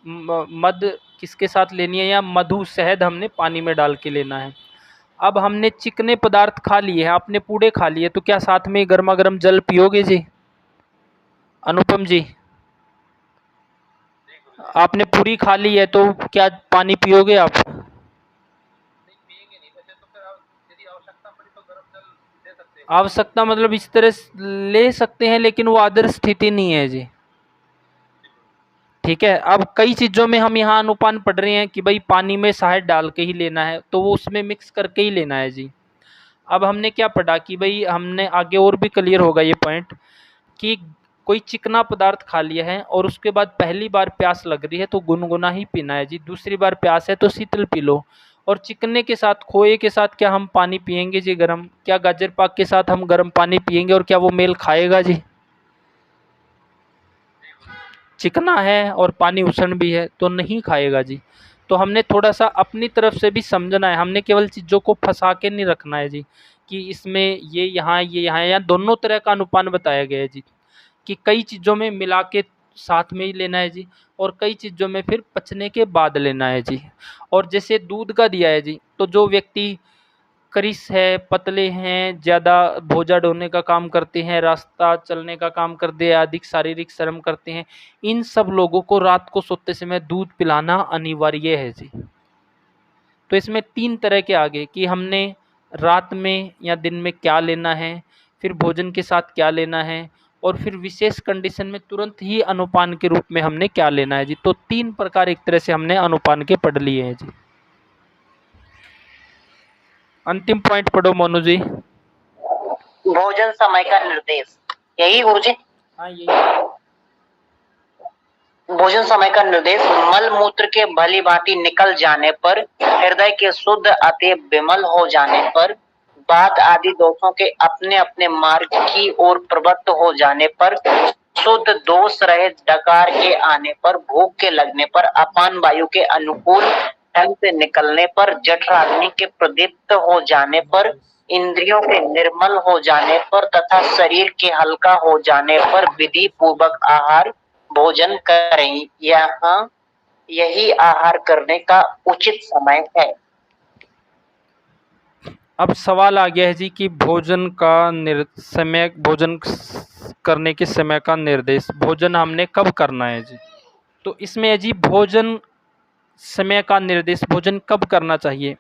मद किसके साथ लेनी है, या मधु शहद हमने पानी में डाल के लेना है। अब हमने चिकने पदार्थ खा लिए हैं, आपने पूड़े खा लिए, तो क्या साथ में गर्मा गर्म जल पियोगे जी? अनुपम जी, आपने पूरी खा ली है तो क्या पानी पियोगे आप? आवश्यकता मतलब इस तरह ले सकते हैं, लेकिन वो आदर्श स्थिति नहीं है जी। ठीक है, अब कई चीज़ों में हम यहाँ अनुपान पढ़ रहे हैं कि भाई पानी में शहद डाल के ही लेना है, तो वो उसमें मिक्स करके ही लेना है जी। अब हमने क्या पढ़ा कि भाई हमने आगे और भी क्लियर होगा ये पॉइंट कि कोई चिकना पदार्थ खा लिया है और उसके बाद पहली बार प्यास लग रही है तो गुनगुना ही पीना है जी। दूसरी बार प्यास है तो शीतल पी लो। और चिकने के साथ, खोए के साथ क्या हम पानी पियेंगे जी गरम? क्या गाजर पाक के साथ हम गरम पानी पियेंगे और क्या वो मेल खाएगा जी? चिकना है और पानी उष्ण भी है तो नहीं खाएगा जी। तो हमने थोड़ा सा अपनी तरफ से भी समझना है, हमने केवल चीज़ों को फंसा के नहीं रखना है जी कि इसमें ये यहाँ है, या दोनों तरह का अनुपान बताया गया है जी कि कई चीज़ों में मिला के साथ में ही लेना है जी, और कई चीज़ों में फिर पचने के बाद लेना है जी। और जैसे दूध का दिया है जी, तो जो व्यक्ति करिस है, पतले हैं, ज़्यादा बोझा ढोने का काम करते हैं, रास्ता चलने का काम करते हैं, अधिक शारीरिक श्रम करते हैं, इन सब लोगों को रात को सोते समय दूध पिलाना अनिवार्य है जी। तो इसमें 3 तरह के आगे कि हमने रात में या दिन में क्या लेना है, फिर भोजन के साथ क्या लेना है, और फिर विशेष कंडीशन में तुरंत ही अनुपान के रूप में हमने क्या लेना है जी। तो 3 प्रकार एक तरह से हमने अनुपान के पढ़ लिए हैं जी। अंतिम पॉइंट पढ़ो मोनू जी। भोजन समय का निर्देश, यही गुरु जी? हाँ, यही। भोजन समय का निर्देश, मल मूत्र के भली भांति निकल जाने पर, हृदय के शुद्ध अतः विमल हो जाने पर, बात आदि दोषों के अपने अपने मार्ग की ओर प्रवृत्त हो जाने पर, शुद्ध दोष रहित डकार के आने पर, भूख के लगने पर, अपान वायु के अनुकूल ढंग से निकलने पर, जठराग्नि के प्रदीप्त हो जाने पर, इंद्रियों के निर्मल हो जाने पर तथा शरीर के हल्का हो जाने पर विधि पूर्वक आहार भोजन करें। यहाँ यही आहार करने का उचित समय है। अब सवाल आ गया है जी कि भोजन करने के समय का निर्देश, भोजन हमने कब करना है जी? तो इसमें है जी भोजन समय का निर्देश, भोजन कब करना चाहिए?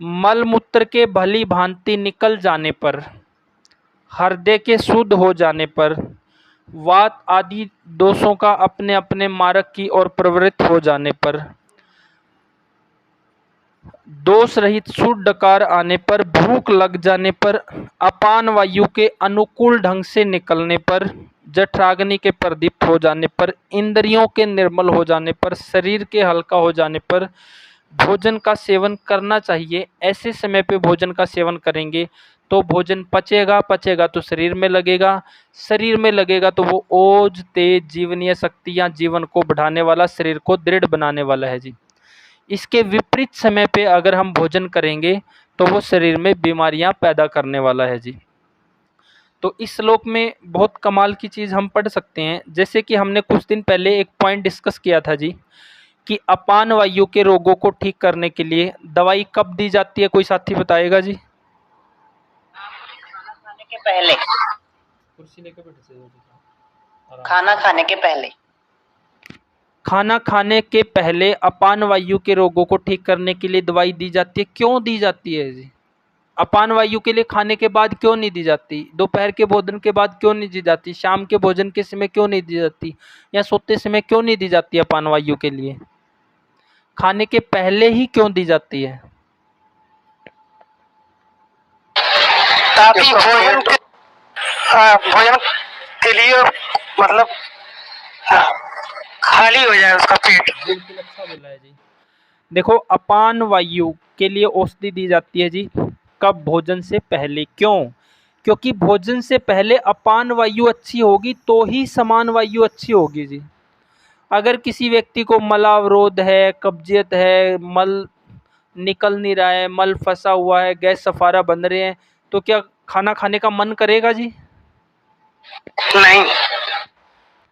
मल मूत्र के भली भांति निकल जाने पर, हृदय के शुद्ध हो जाने पर, वात आदि दोषों का अपने अपने मार्ग की ओर प्रवृत्त हो जाने पर, दोष रहित शुद्ध डकार आने पर, भूख लग जाने पर, अपान वायु के अनुकूल ढंग से निकलने पर, जठराग्नि के प्रदीप्त हो जाने पर, इंद्रियों के निर्मल हो जाने पर, शरीर के हल्का हो जाने पर भोजन का सेवन करना चाहिए। ऐसे समय पे भोजन का सेवन करेंगे तो भोजन पचेगा तो शरीर में लगेगा तो वो ओज तेज जीवनीय शक्तियाँ, जीवन को बढ़ाने वाला, शरीर को दृढ़ बनाने वाला है जी। इसके विपरीत समय पे अगर हम भोजन करेंगे तो वो शरीर में बीमारियां पैदा करने वाला है जी। तो इस श्लोक में बहुत कमाल की चीज़ हम पढ़ सकते हैं, जैसे कि हमने कुछ दिन पहले एक पॉइंट डिस्कस किया था जी कि अपान वायु के रोगों को ठीक करने के लिए दवाई कब दी जाती है? कोई साथी बताएगा जी? खाना खाने के पहले। कुर्सी लेके बैठे से खाना खाने के पहले। खाना खाने के पहले अपान वायु के रोगों को ठीक करने के लिए दवाई दी जाती है। क्यों दी जाती है जी? अपान वायु के लिए खाने के बाद क्यों नहीं दी जाती? दोपहर के भोजन के बाद क्यों नहीं दी जाती? शाम के भोजन के समय क्यों नहीं दी जाती? या सोते समय क्यों नहीं दी जाती अपान वायु के लिए? खाने के पहले ही क्यों दी जाती है? ताकि भोजन के लिए मतलब खाली हो जाए उसका पेट। बिल्कुल अच्छा बोला है जी। देखो, अपान वायु के लिए औषधि दी जाती है जी कब? भोजन से पहले। क्यों? क्योंकि भोजन से पहले अपान वायु अच्छी होगी तो ही समान वायु अच्छी होगी जी। अगर किसी व्यक्ति को मलावरोध है, कब्जियत है, मल निकल नहीं रहा है, मल फंसा हुआ है, गैस सफारा बन रहे हैं, तो क्या खाना खाने का मन करेगा जी? नहीं।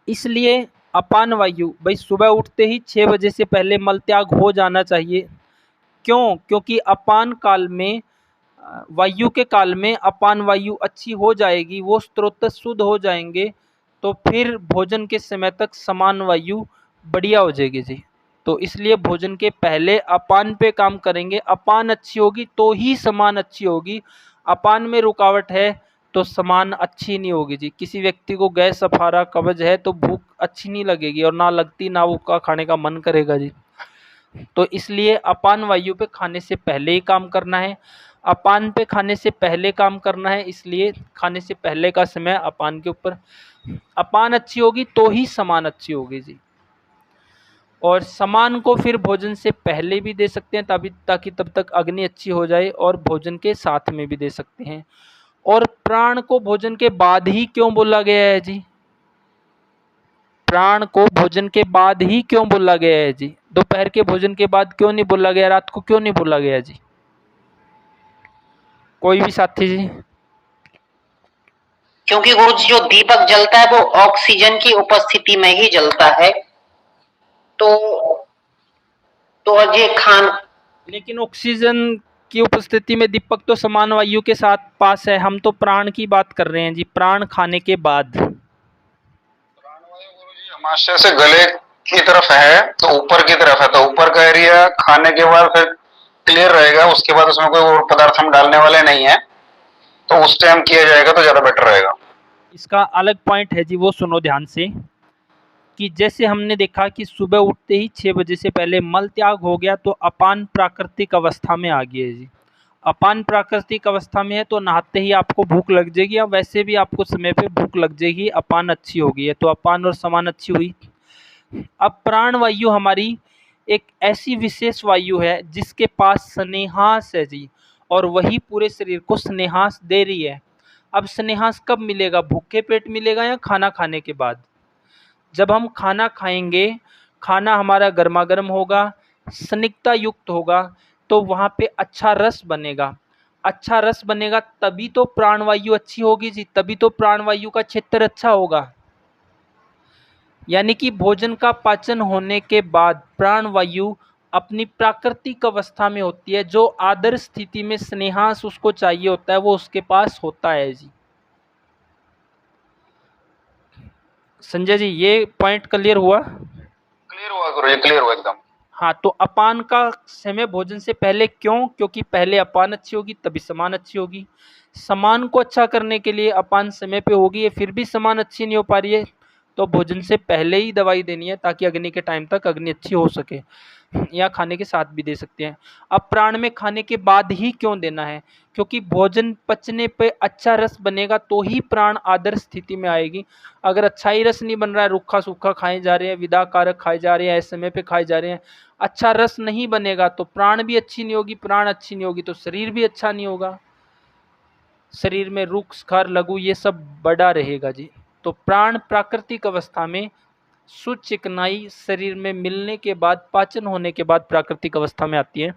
इसलिए अपान वायु भाई सुबह उठते ही 6 बजे से पहले मल त्याग हो जाना चाहिए। क्यों? क्योंकि अपान काल में वायु के काल में अपान वायु अच्छी हो जाएगी, वो स्रोत शुद्ध हो जाएंगे, तो फिर भोजन के समय तक समान वायु बढ़िया हो जाएगी जी। तो इसलिए भोजन के पहले अपान पे काम करेंगे, अपान अच्छी होगी तो ही समान अच्छी होगी। अपान में रुकावट है तो समान अच्छी नहीं होगी जी। किसी व्यक्ति को गैस सफारा कब्ज है तो भूख अच्छी नहीं लगेगी और ना लगती ना उसका खाने का मन करेगा जी। तो इसलिए अपान वायु पे खाने से पहले ही काम करना है, अपान पे खाने से पहले काम करना है, इसलिए खाने से पहले का समय अपान के ऊपर। अपान अच्छी होगी तो ही समान अच्छी होगी जी। और समान को फिर भोजन से पहले भी दे सकते हैं ताकि तब तक अग्नि अच्छी हो जाए, और भोजन के साथ में भी दे सकते हैं। और प्राण को भोजन के बाद ही क्यों बोला गया है जी? प्राण को भोजन के बाद ही क्यों बोला गया है जी? दोपहर के भोजन के बाद क्यों नहीं बोला गया, रात को क्यों नहीं बोला गया जी? कोई भी साथी जी? क्योंकि वो जो दीपक जलता है वो ऑक्सीजन की उपस्थिति में ही जलता है। तो ये लेकिन ऑक्सीजन की उपस्थिति में दीपक तो समान वायु के साथ पास है। हम तो प्राण की बात कर रहे हैं जी, प्राण खाने के बाद। आमाशय से गले की तरफ है तो ऊपर की तरफ है, तो ऊपर का एरिया खाने के बाद फिर क्लियर रहेगा, उसके बाद उसमें कोई और पदार्थ हम डालने वाले नहीं है, तो उस टाइम किया जाएगा तो ज्यादा बेटर रहेगा। इसका अलग पॉइंट है जी, वो सुनो ध्यान से, कि जैसे हमने देखा कि सुबह उठते ही 6 बजे से पहले मल त्याग हो गया तो अपान प्राकृतिक अवस्था में आ गई है जी। अपान प्राकृतिक अवस्था में है तो नहाते ही आपको भूख लग जाएगी, या वैसे भी आपको समय पे भूख लग जाएगी, अपान अच्छी हो गई है, तो अपान और समान अच्छी हुई। अब प्राण वायु हमारी एक ऐसी विशेष वायु है जिसके पास स्नेहांश है जी, और वही पूरे शरीर को स्नेहांश दे रही है। अब स्नेहांश कब मिलेगा? भूखे पेट मिलेगा या खाना खाने के बाद? जब हम खाना खाएंगे, खाना हमारा गर्मा गर्म होगा, स्निग्धता युक्त होगा, तो वहाँ पे अच्छा रस बनेगा। अच्छा रस बनेगा तभी तो प्राणवायु अच्छी होगी जी, तभी तो प्राणवायु का क्षेत्र अच्छा होगा। यानी कि भोजन का पाचन होने के बाद प्राणवायु अपनी प्राकृतिक अवस्था में होती है, जो आदर्श स्थिति में स्नेहांश उसको चाहिए होता है वो उसके पास होता है जी। संजय जी, ये पॉइंट क्लियर हुआ? क्लियर हुआ गुरु जी, क्लियर हुआ एकदम। हाँ, तो अपान का समय भोजन से पहले क्यों? क्योंकि पहले अपान अच्छी होगी तभी समान अच्छी होगी। समान को अच्छा करने के लिए अपान समय पे होगी, ये फिर भी समान अच्छी नहीं हो पा रही है, तो भोजन से पहले ही दवाई देनी है ताकि अग्नि के टाइम तक अग्नि अच्छी हो सके, या खाने के साथ भी दे सकते हैं। अब प्राण में खाने के बाद ही क्यों देना है? क्योंकि भोजन पचने पे अच्छा रस बनेगा तो ही प्राण आदर्श स्थिति में आएगी। अगर अच्छा ही रस नहीं बन रहा है, रूखा सूखा खाए जा रहे हैं, विदा कारक खाए जा रहे हैं, समय पे खाए जा रहे हैं, अच्छा रस नहीं बनेगा तो प्राण भी अच्छी नहीं होगी, प्राण अच्छी नहीं होगी तो शरीर भी अच्छा नहीं होगा, शरीर में रुख स्खर लघु ये सब बड़ा रहेगा जी। तो प्राण प्राकृतिक अवस्था में शुद्ध चिकनाई शरीर में मिलने के बाद, पाचन होने के बाद प्राकृतिक अवस्था में आती है।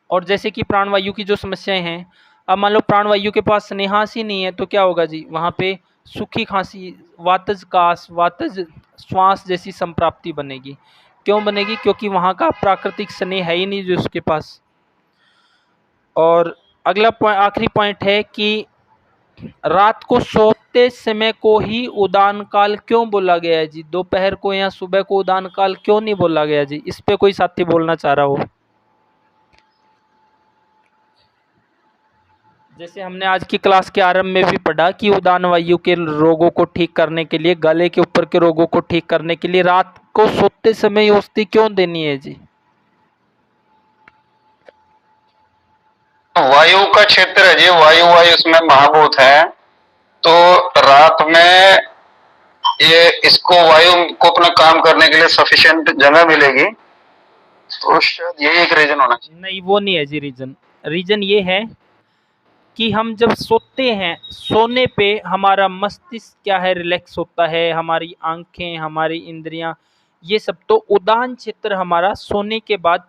और जैसे कि प्राणवायु की जो समस्याएं हैं, अब मान लो प्राणवायु के पास स्नेहांश ही नहीं है तो क्या होगा जी? वहाँ पे सूखी खांसी, वातज कास, वातज श्वास जैसी संप्राप्ति बनेगी। क्यों बनेगी? क्योंकि वहाँ का प्राकृतिक स्नेह है ही नहीं जो उसके पास। और अगला आखिरी पॉइंट है कि रात को सोते समय को ही उदान काल क्यों बोला गया है जी? दोपहर को या सुबह को उदान काल क्यों नहीं बोला गया जी? इस पे कोई साथी बोलना चाह रहा हो? जैसे हमने आज की क्लास के आरंभ में भी पढ़ा कि उदान वायु के रोगों को ठीक करने के लिए, गले के ऊपर के रोगों को ठीक करने के लिए रात को सोते समय औषधि क्यों देनी है जी? वायु का क्षेत्र है जी, वायु इसमें महाभूत है, तो रात में ये इसको वायु को अपना काम करने के लिए सफिशिएंट जगह मिलेगी, तो शायद यही एक रीजन होना चाहिए। नहीं, वो नहीं है जी रीजन। रीजन ये है कि हम जब सोते हैं, सोने पे हमारा मस्तिष्क क्या है, रिलैक्स होता है, हमारी आँखें, हमारी इंद्रियाँ, ये सब तो उदान क्षेत्र हमारा सोने के बाद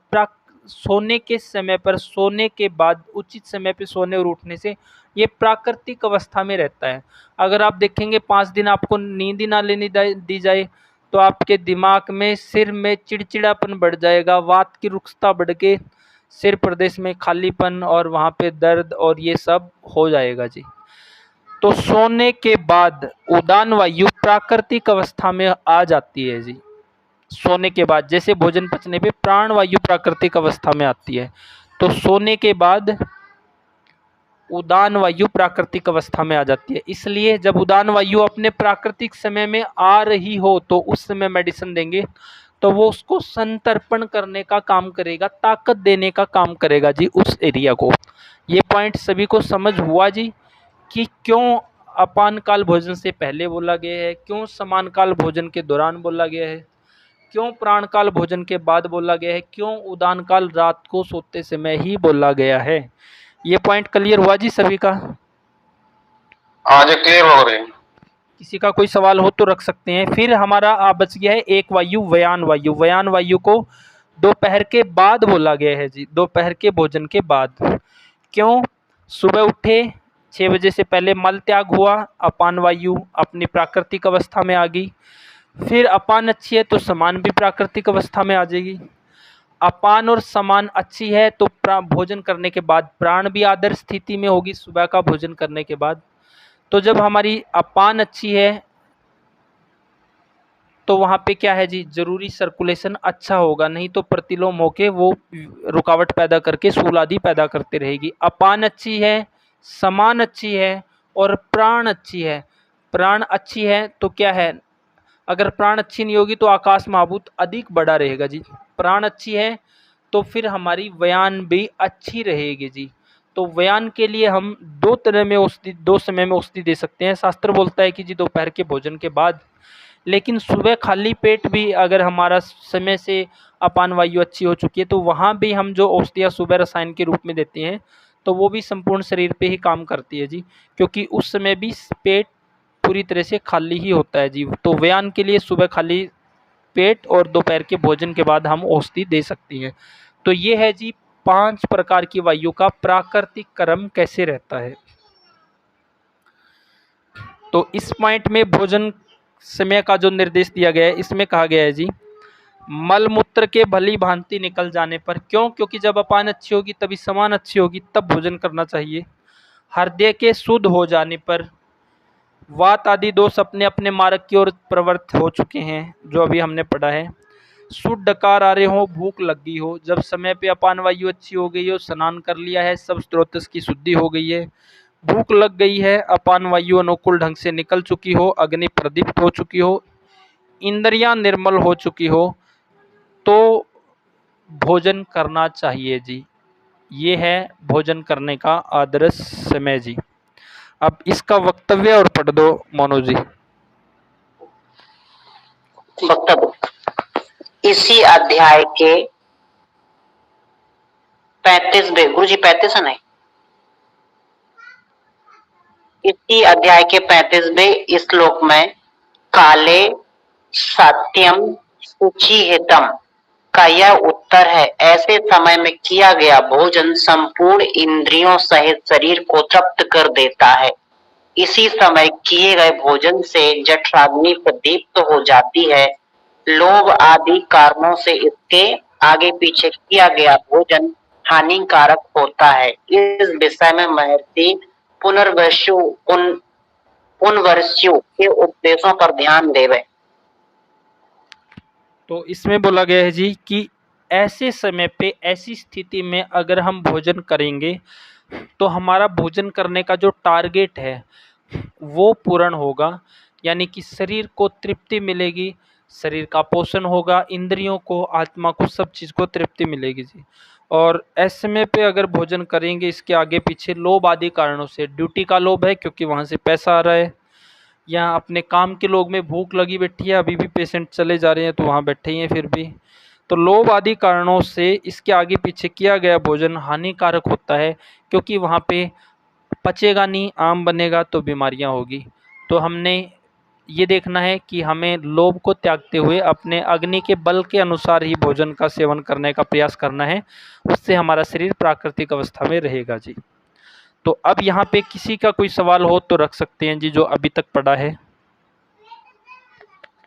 सोने के समय पर, सोने के बाद उचित समय पे सोने और उठने से ये प्राकृतिक अवस्था में रहता है। अगर आप देखेंगे 5 दिन आपको नींद ही ना लेने दी जाए तो आपके दिमाग में, सिर में चिड़चिड़ापन बढ़ जाएगा, वात की रुक्षता बढ़ के सिर प्रदेश में खालीपन और वहाँ पे दर्द और ये सब हो जाएगा जी। तो सोने के बाद उदान वायु प्राकृतिक अवस्था में आ जाती है जी। सोने के बाद जैसे भोजन पचने पे प्राण वायु प्राकृतिक अवस्था में आती है, तो सोने के बाद उदान वायु प्राकृतिक अवस्था में आ जाती है। इसलिए जब उदान वायु अपने प्राकृतिक समय में आ रही हो तो उस समय मेडिसिन देंगे तो वो उसको संतर्पण करने का काम करेगा, ताकत देने का काम करेगा जी उस एरिया को। ये पॉइंट सभी को समझ हुआ जी कि क्यों अपान काल भोजन से पहले बोला गया है, क्यों समान काल भोजन के दौरान बोला गया है, क्यों प्राण काल भोजन के बाद बोला गया है, क्यों उदान काल रात को सोते समय ही बोला गया है। ये पॉइंट क्लियर हुआ जी सभी का? आज क्लियर हो रही है। किसी का कोई सवाल हो तो रख सकते हैं। फिर हमारा बच गया है एक वायु, व्यान वायु। व्यान वायु को दोपहर के बाद बोला गया है जी, दोपहर के भोजन के बाद। क्यों? सुबह उठे 6 बजे से पहले मल त्याग हुआ, अपान वायु अपनी प्राकृतिक अवस्था में आ गई। फिर अपान अच्छी है तो समान भी प्राकृतिक अवस्था में आ जाएगी। अपान और समान अच्छी है तो भोजन करने के बाद प्राण भी आदर्श स्थिति में होगी सुबह का भोजन करने के बाद। तो जब हमारी अपान अच्छी है तो वहाँ पे क्या है जी, जरूरी सर्कुलेशन अच्छा होगा, नहीं तो प्रतिलोम होके वो रुकावट पैदा करके शूल आदि पैदा करते रहेगी। अपान अच्छी है, समान अच्छी है और प्राण अच्छी है। प्राण अच्छी है तो क्या है, अगर प्राण अच्छी नहीं होगी तो आकाश महाभूत अधिक बड़ा रहेगा जी। प्राण अच्छी है तो फिर हमारी व्यान भी अच्छी रहेगी जी। तो व्यान के लिए हम दो समय में औषधि दे सकते हैं। शास्त्र बोलता है कि जी दोपहर के भोजन के बाद, लेकिन सुबह खाली पेट भी अगर हमारा समय से अपान वायु अच्छी हो चुकी है तो वहाँ भी हम जो औषधियाँ सुबह रसायन के रूप में देते हैं तो वो भी संपूर्ण शरीर पे ही काम करती है जी, क्योंकि उस समय भी पेट पूरी तरह से खाली ही होता है जी। तो व्यान के लिए सुबह खाली पेट और दोपहर के भोजन के बाद हम औषधि दे सकती हैं। तो ये है जी 5 प्रकार की वायु का प्राकृतिक क्रम कैसे रहता है। तो इस पॉइंट में भोजन समय का जो निर्देश दिया गया है इसमें कहा गया है जी, मल मूत्र के भली भांति निकल जाने पर। क्यों? क्योंकि जब अपान अच्छी होगी तभी समान अच्छी होगी, तब भोजन करना चाहिए। हृदय के शुद्ध हो जाने पर, वात आदि दोष अपने अपने मार्ग की ओर प्रवृत्त हो चुके हैं, जो अभी हमने पढ़ा है। शुद्ध डकार आ रहे हो, भूख लग गई हो, जब समय पे अपान वायु अच्छी हो गई हो, स्नान कर लिया है, सब स्रोतस की शुद्धि हो गई है, भूख लग गई है, अपान वायु अनुकूल ढंग से निकल चुकी हो, अग्नि प्रदीप्त हो चुकी हो, इंद्रियां निर्मल हो चुकी हो, तो भोजन करना चाहिए जी। ये है भोजन करने का आदर्श समय जी। अब इसका वक्तव्य और पढ़ दो मोनू जी। वक्तव्य इसी अध्याय के 35वें, गुरु जी 35 है नहीं, इसी अध्याय के 35वें श्लोक में काले सत्यम सुचि हितम का यह उत्तर है। ऐसे समय में किया गया भोजन संपूर्ण इंद्रियों सहित शरीर को तृप्त कर देता है। इसी समय किए गए भोजन से जठराग्नि प्रदीप्त हो जाती है। लोभ आदि कारणों से इसके आगे पीछे किया गया भोजन हानिकारक होता है। इस विषय में महर्षि पुनर्वसु के उपदेशों पर ध्यान देवे। तो इसमें बोला गया है जी कि ऐसे समय पे, ऐसी स्थिति में अगर हम भोजन करेंगे तो हमारा भोजन करने का जो टारगेट है वो पूर्ण होगा, यानी कि शरीर को तृप्ति मिलेगी, शरीर का पोषण होगा, इंद्रियों को, आत्मा को, सब चीज़ को तृप्ति मिलेगी जी। और ऐसे समय पे अगर भोजन करेंगे इसके आगे पीछे लोभ आदि कारणों से, ड्यूटी का लोभ है क्योंकि वहाँ से पैसा आ रहा है, या अपने काम के लोग में भूख लगी बैठी है, अभी भी पेशेंट चले जा रहे हैं तो वहाँ बैठे ही हैं फिर भी, तो लोभ आदि कारणों से इसके आगे पीछे किया गया भोजन हानिकारक होता है, क्योंकि वहाँ पे पचेगा नहीं, आम बनेगा तो बीमारियां होगी। तो हमने ये देखना है कि हमें लोभ को त्यागते हुए अपने अग्नि के बल के अनुसार ही भोजन का सेवन करने का प्रयास करना है, उससे हमारा शरीर प्राकृतिक अवस्था में रहेगा जी। तो अब यहाँ पे किसी का कोई सवाल हो तो रख सकते हैं जी, जो अभी तक पड़ा है।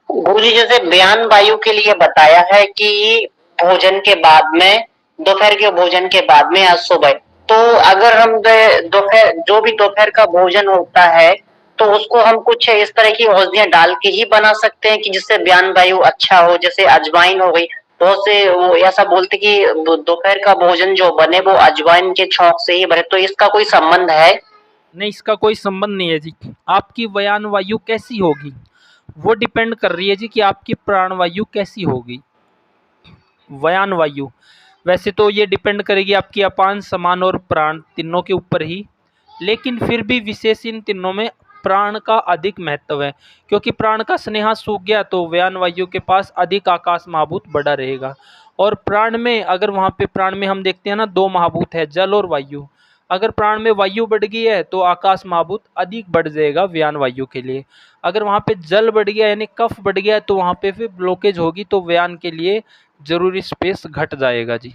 गुरुजी जैसे बयान वायु के लिए बताया है कि भोजन के बाद में, दोपहर के भोजन के बाद में या सुबह, तो अगर हम दोपहर, जो भी दोपहर का भोजन होता है, तो उसको हम कुछ इस तरह की औषधियां डाल के ही बना सकते हैं कि जिससे बयान वायु अच्छा हो, जैसे अजवाइन हो गई। बहुत से वो ऐसा बोलते कि दोपहर का भोजन जो बने वो अजवाइन के छौंक से ही बने, तो इसका कोई संबंध है? नहीं, इसका कोई संबंध नहीं है जी। आपकी बयान वायु कैसी होगी वो डिपेंड कर रही है जी कि आपकी प्राण वायु कैसी होगी। बयान वायु वैसे तो ये डिपेंड करेगी आपकी अपान, समान और प्राण तीनों के ऊपर ही, लेकिन फिर भी विशेष इन तीनों में प्राण का अधिक महत्व है, क्योंकि प्राण का स्नेहा सूख गया तो बयान वायु के पास अधिक आकाश महाभूत बड़ा रहेगा। और प्राण में, अगर वहाँ पे प्राण में हम देखते हैं ना, दो महाभूत है, जल और वायु। अगर प्राण में वायु बढ़ गई है तो आकाश महाभूत अधिक बढ़ जाएगा व्यान वायु के लिए। अगर वहाँ पे जल बढ़ गया यानी कफ बढ़ गया है तो वहाँ पे फिर ब्लॉकेज होगी, तो व्यान के लिए जरूरी स्पेस घट जाएगा जी।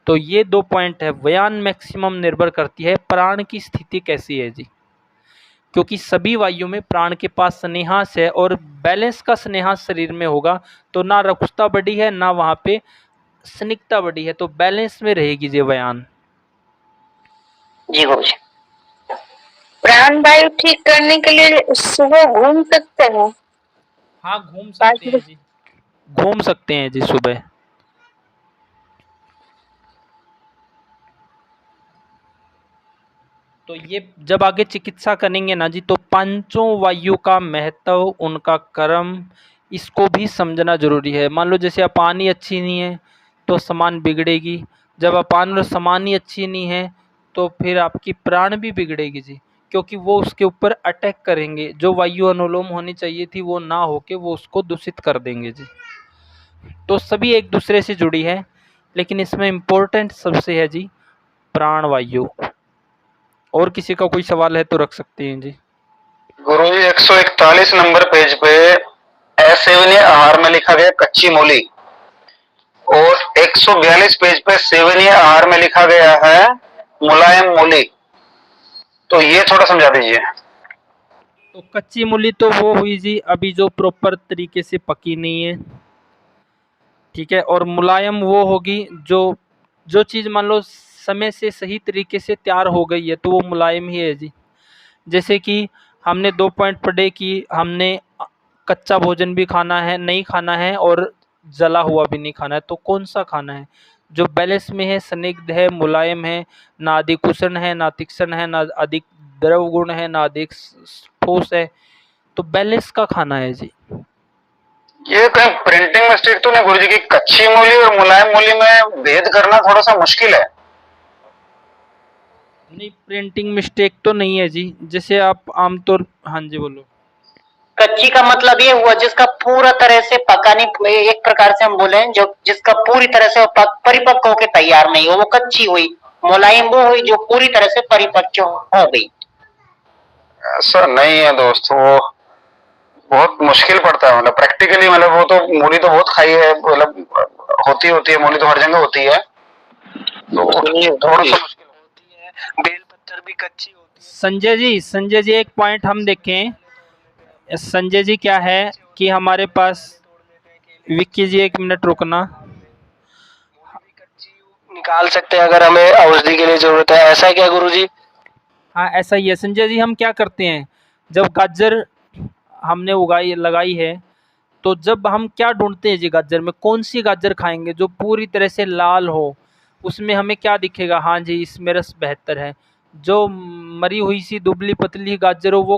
तो ये 2 पॉइंट है। व्यान मैक्सिमम निर्भर करती है प्राण की स्थिति कैसी है जी, क्योंकि सभी वायु में प्राण के पास स्नेहास है और बैलेंस का स्नेहास शरीर में होगा तो ना रकुस्ता बढ़ी है ना वहाँ पे स्निग्धता बढ़ी है, तो बैलेंस में रहेगी जी व्यान। जी गुरुजी। प्राण वायु ठीक करने के लिए सुबह घूम सकते हैं? हाँ, घूम सकते हैं जी, घूम सकते हैं जी सुबह। तो ये जब आगे चिकित्सा करेंगे ना जी, तो पांचों वायु का महत्व, उनका कर्म, इसको भी समझना जरूरी है। मान लो जैसे अपान ही अच्छी नहीं है तो समान बिगड़ेगी, जब अपान और समान ही अच्छी नहीं है तो फिर आपकी प्राण भी बिगड़ेगी जी, क्योंकि वो उसके ऊपर अटैक करेंगे। जो वायु अनुलोम होनी चाहिए थी वो ना होके वो उसको दूषित कर देंगे जी। तो सभी एक दूसरे से जुड़ी है, लेकिन इसमें इम्पोर्टेंट सबसे है जी प्राण वायु। और किसी का कोई सवाल है तो रख सकते हैं जी। गुरुजी 141 नंबर पेज पे असेवनीय आहार में लिखा गया कच्ची मूली, और 142 पेज पे सेवनीय आहार में लिखा गया है मुलायम मूली, तो ये थोड़ा समझा दीजिए। तो कच्ची मूली तो वो हुई जी अभी जो प्रॉपर तरीके से पकी नहीं है, ठीक है। और मुलायम वो होगी जो चीज़ मान लो समय से सही तरीके से तैयार हो गई है तो वो मुलायम ही है जी। जैसे कि हमने 2 पॉइंट पढ़े कि हमने कच्चा भोजन भी खाना है, नहीं खाना है, और जला हुआ भी नहीं खाना है, तो कौन सा खाना है? जो बैलेंस में है, स्निग्ध है, मुलायम है, ना अधिक उष्ण है ना तीक्ष्ण है, ना अधिक द्रव गुण है ना अधिक ठोस है, तो बैलेंस का खाना है जी। ये कहीं प्रिंटिंग मिस्टेक तो नहीं गुरुजी की कच्ची मूली और मुलायम मूली में भेद करना थोड़ा सा मुश्किल है? नहीं, प्रिंटिंग मिस्टेक तो नहीं है जी। जैसे आप आमतौर, हाँ जी बोलो। कच्ची का मतलब ये हुआ जिसका पूरा तरह से पका नहीं, एक प्रकार से हम बोले जो जिसका पूरी तरह से परिपक्व होकर तैयार नहीं हो, वो कच्ची हुई। मुलायम वो हुई जो पूरी तरह से परिपक्व हो गई। ऐसा नहीं है दोस्तों, वो बहुत मुश्किल पड़ता है, मतलब प्रैक्टिकली, मतलब वो तो मूली तो बहुत खाई है, मतलब होती है मूली तो हर जगह होती है, तो थोड़ा सा मुश्किल होती है। बेलपत्र भी कच्ची होती है। संजय जी एक पॉइंट हम देखें। संजय जी क्या है कि हमारे पास, विक्की जी 1 मिनट रुकना। निकाल सकते हैं अगर हमें औषधि के लिए जरूरत है, ऐसा है क्या गुरुजी? हाँ ऐसा ही है संजय जी। हम क्या करते हैं, जब गाजर हमने लगाई है तो जब हम क्या ढूंढते हैं जी, गाजर में कौन सी गाजर खाएंगे जो पूरी तरह से लाल हो, उसमें हमें क्या दिखेगा, हाँ जी इसमें रस बेहतर है। जो मरी हुई सी दुबली पतली गाजर हो वो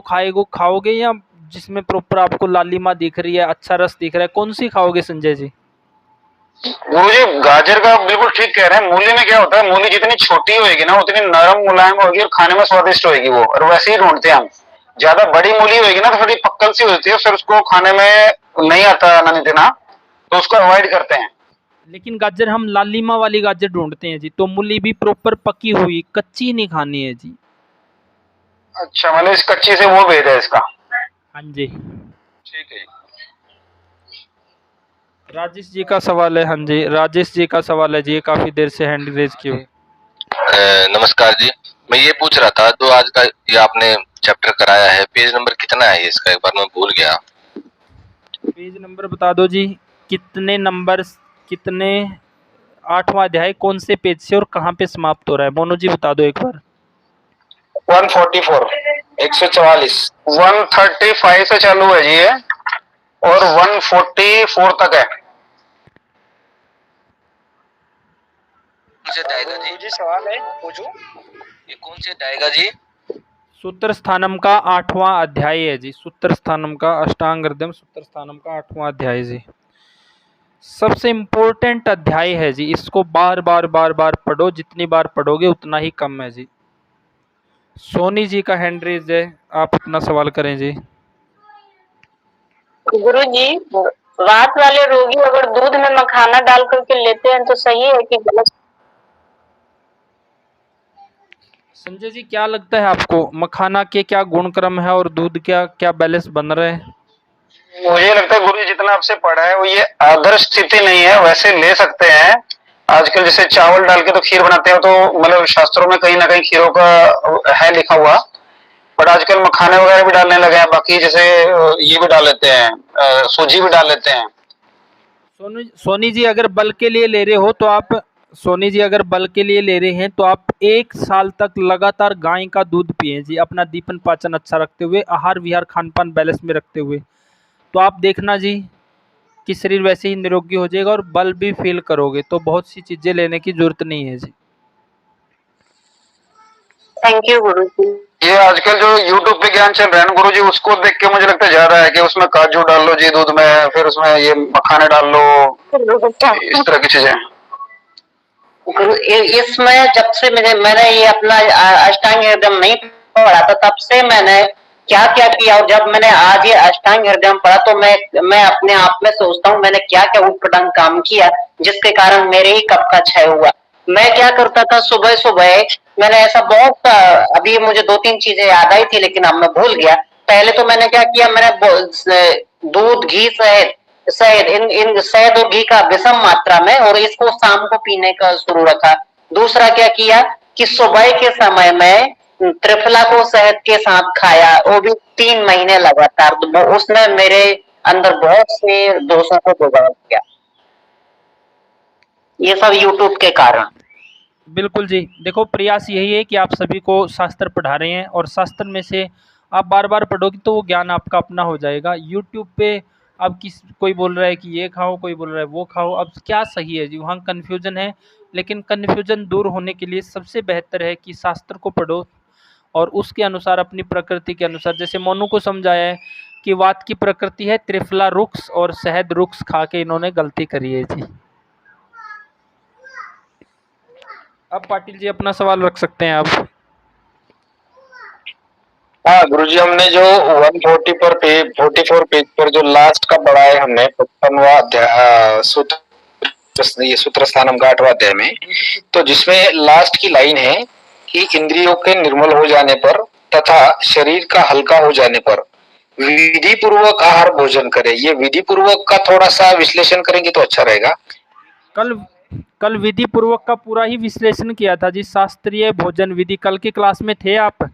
खाओगे, या जिसमें प्रॉपर आपको लालिमा दिख रही है, अच्छा रस दिख रहा है, कौन सी खाओगे संजय जी? गुरुजी गाजर का बिल्कुल ठीक कह रहे हैं। मूली में क्या होता है, मूली जितनी छोटी होगी ना उतनी नरम मुलायम होगी और खाने में स्वादिष्ट होगी वो, और वैसे ही ढूंढते हैं हम। ज्यादा बड़ी मूली होगी ना तो थोड़ी पक्कल सी होती है, फिर उसको खाने में नहीं आता ना देना, तो उसको अवॉइड करते हैं। लेकिन गाजर हम लालिमा वाली गाजर ढूंढते हैं जी, तो मूली भी प्रॉपर पकी हुई, कच्ची नहीं खानी है जी। अच्छा, मतलब इस कच्ची से वो भेद है इसका। हाँ जी। ठीक है। राजेश जी का सवाल है। हाँ जी, राजेश जी का सवाल है जी, ये काफी देर से हैंड रेज किए हुए। नमस्कार जी, मैं ये पूछ रहा था, जो आज का ये आपने चैप्टर कराया है, पेज नंबर कितना है इसका? एक बार मैं भूल गया। पेज नंबर बता दो जी, कितने नंबर, कितने, 8वां अध्याय कौन से पेज से और कहाँ पे समाप्त हो रहा है? मोनू जी बता दो एक बार। 144, 144, 135 से चालू है जी ये, और 144 तक है। कौन से अध्याय का जी? सवाल है पूछो। ये कौन से अध्याय का जी? सूत्र स्थानम का 8वां अध्याय है जी। सूत्र स्थानम का, अष्टांग हृदयम सूत्र स्थानम का 8वां अध्याय जी। सबसे इम्पोर्टेंट अध्याय है जी, इसको बार बार बार बार पढ़ो, जितनी बार पढ़ोगे उतना ही कम है जी। सोनी जी का हैंड रेज है, आप अपना सवाल करें जी। गुरु जी, वात वाले रोगी अगर दूध में मखाना डाल करके लेते हैं तो सही है कि गलत? संजय जी, क्या लगता है आपको, मखाना के क्या गुणक्रम है और दूध क्या क्या बैलेंस बन रहे हैं? मुझे लगता है गुरु जी जितना आपसे पढ़ा है वो ये आदर्श स्थिति नहीं है, वैसे ले सकते हैं। आजकल जैसे चावल डाल के तो खीर बनाते हैं, तो मतलब शास्त्रों में कहीं ना कहीं खीरों का है लिखा हुआ, बट आजकल मखाने वगैरह भी डालने लगे हैं। बाकी जैसे ये भी डाल लेते हैं, सूजी भी डाल लेते हैं। सोनी जी, अगर बल के लिए ले रहे हो तो आप, सोनी जी अगर बल के लिए ले रहे हैं तो आप 1 साल तक लगातार गाय का दूध पिए जी, अपना दीपन पाचन अच्छा रखते हुए, आहार विहार खान पान बैलेंस में रखते हुए, तो आप देखना जी कि शरीर वैसे ही निरोगी हो जाएगा और बल भी फील करोगे। तो बहुत सी चीजें लेने की जरूरत नहीं है जी। थैंक यू गुरु जी। ये आजकल जो YouTube पे ज्ञान चल रहा है ना गुरु जी, उसको देख के मुझे लगता है ज्यादा है कि उसमें काजू डाल लो जी दूध में, फिर उसमें ये मखाने डाल लो, इस तरह की चीजें। गुरु इसमें जब से मैंने ये अपना अष्टांग हृदय नहीं पढ़ा था, तब से मैंने क्या क्या किया, और जब मैंने आज ये अष्टांग हृदय पढ़ा तो मैं अपने आप में सोचता हूँ मैंने क्या क्या उटपटांग काम किया जिसके कारण मेरे ही कप का क्षय हुआ। मैं क्या करता था, सुबह सुबह मैंने ऐसा बहुत, अभी मुझे 2-3 चीजें याद आई थी लेकिन अब मैं भूल गया। पहले तो मैंने क्या किया, मैंने दूध घी शहद इन शहद और घी का विषम मात्रा में, और इसको शाम को पीने का शुरू रखा। दूसरा क्या किया कि सुबह के समय में त्रिफला को शहद के साथ खाया, वो भी 3 महीने लगातार। तो उसने मेरे अंदर बहुत से दोषों को दुर्बल किया, ये सब यूट्यूब के कारण। बिल्कुल जी, देखो प्रयास यही है कि आप सभी को शास्त्र पढ़ा रहे हैं और शास्त्र में से आप बार बार पढ़ोगे तो वो ज्ञान आपका अपना हो जाएगा। यूट्यूब पे अब कोई बोल रहा है कि ये खाओ, कोई बोल रहा है वो खाओ, अब क्या सही है जी, वहाँ कन्फ्यूजन है। लेकिन कन्फ्यूजन दूर होने के लिए सबसे बेहतर है कि शास्त्र को पढ़ो और उसके अनुसार, अपनी प्रकृति के अनुसार, जैसे मोनू को समझाया है कि वात की प्रकृति है त्रिफला रुक्स और शहद रुक्स खा के इन्होंने गलती करी है जी। अब पाटिल जी अपना सवाल रख सकते हैं आप। हाँ गुरुजी, हमने जो 44 पेज पर जो लास्ट का पढ़ा है हमने 55वां अध्याय ये सूत्र स्थानम का 8वां अध्याय में, तो जिसमें लास्ट की लाइन है कि इंद्रियों के निर्मल हो जाने पर तथा शरीर का हल्का हो जाने पर विधि पूर्वक आहार भोजन करें। ये विधि पूर्वक का थोड़ा सा विश्लेषण करेंगे तो अच्छा रहेगा। कल विधि पूर्वक का पूरा ही विश्लेषण किया था जी, शास्त्रीय भोजन विधि। कल की क्लास में थे आप?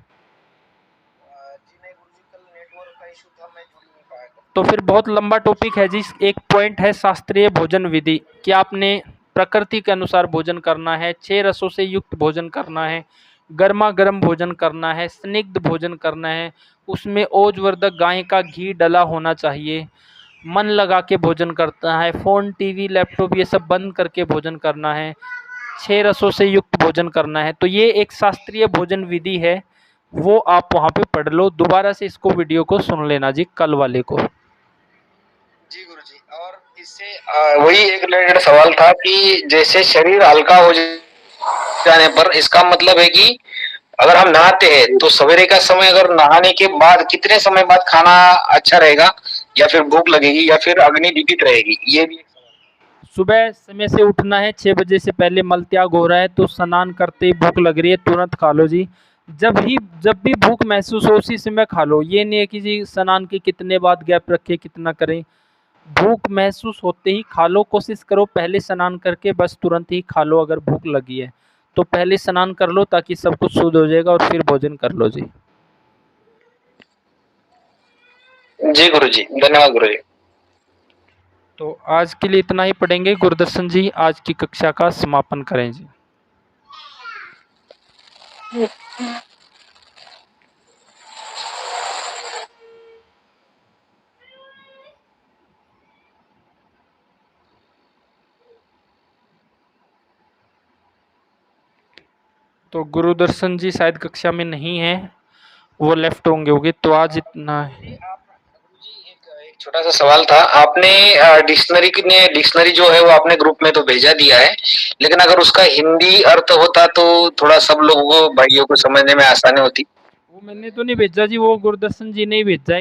तो फिर बहुत लंबा टॉपिक है जी। एक पॉइंट है शास्त्रीय भोजन विधि कि आपने प्रकृति के अनुसार भोजन करना है, 6 रसों से युक्त भोजन करना है, गर्मा गर्म भोजन करना है, स्निग्ध भोजन करना है, उसमें ओजवर्धक गाय का घी डला होना चाहिए, मन लगा के भोजन करना है, फ़ोन टीवी लैपटॉप ये सब बंद करके भोजन करना है, 6 रसों से युक्त भोजन करना है। तो ये एक शास्त्रीय भोजन विधि है, वो आप वहाँ पे पढ़ लो। दोबारा से इसको वीडियो को सुन लेना जी, कल वाले को। जी गुरुजी, और इससे वही एक रिलेटेड सवाल था कि जैसे शरीर हल्का हो जाने पर, इसका मतलब है कि अगर हम नहाते हैं तो सवेरे का समय, अगर नहाने के बाद कितने समय बाद खाना अच्छा रहेगा, या फिर भूख लगेगी, या फिर अग्नि दीपित रहेगी, ये भी। सुबह समय से उठना है, 6 बजे से पहले मल त्याग हो रहा है तो स्नान करते ही भूख लग रही है तुरंत खा लो जी। जब भी भूख महसूस हो उसी समय खा लो। ये नहीं है कि जी स्नान के कितने बाद गैप रखे कितना करें, भूख महसूस होते ही खा लो। कोशिश करो पहले स्नान करके बस तुरंत ही खा लो। अगर भूख लगी है तो पहले स्नान कर लो ताकि सब कुछ शुद्ध हो जाएगा और फिर भोजन कर लो जी। जी गुरुजी, धन्यवाद गुरुजी। तो आज के लिए इतना ही पढ़ेंगे। गुरुदर्शन जी आज की कक्षा का समापन करें जी। तो गुरुदर्शन जी शायद कक्षा में नहीं है, वो लेफ्ट होंगे। तो आज इतना है। एक छोटा सा सवाल था, आपने डिक्शनरी जो है वो आपने ग्रुप में तो भेजा दिया है, लेकिन अगर उसका हिंदी अर्थ होता तो थोड़ा सब लोगों को भाइयों को समझने में आसानी होती। वो मैंने तो नहीं भेजा जी, वो गुरुदर्शन जी ने ही भेजा है।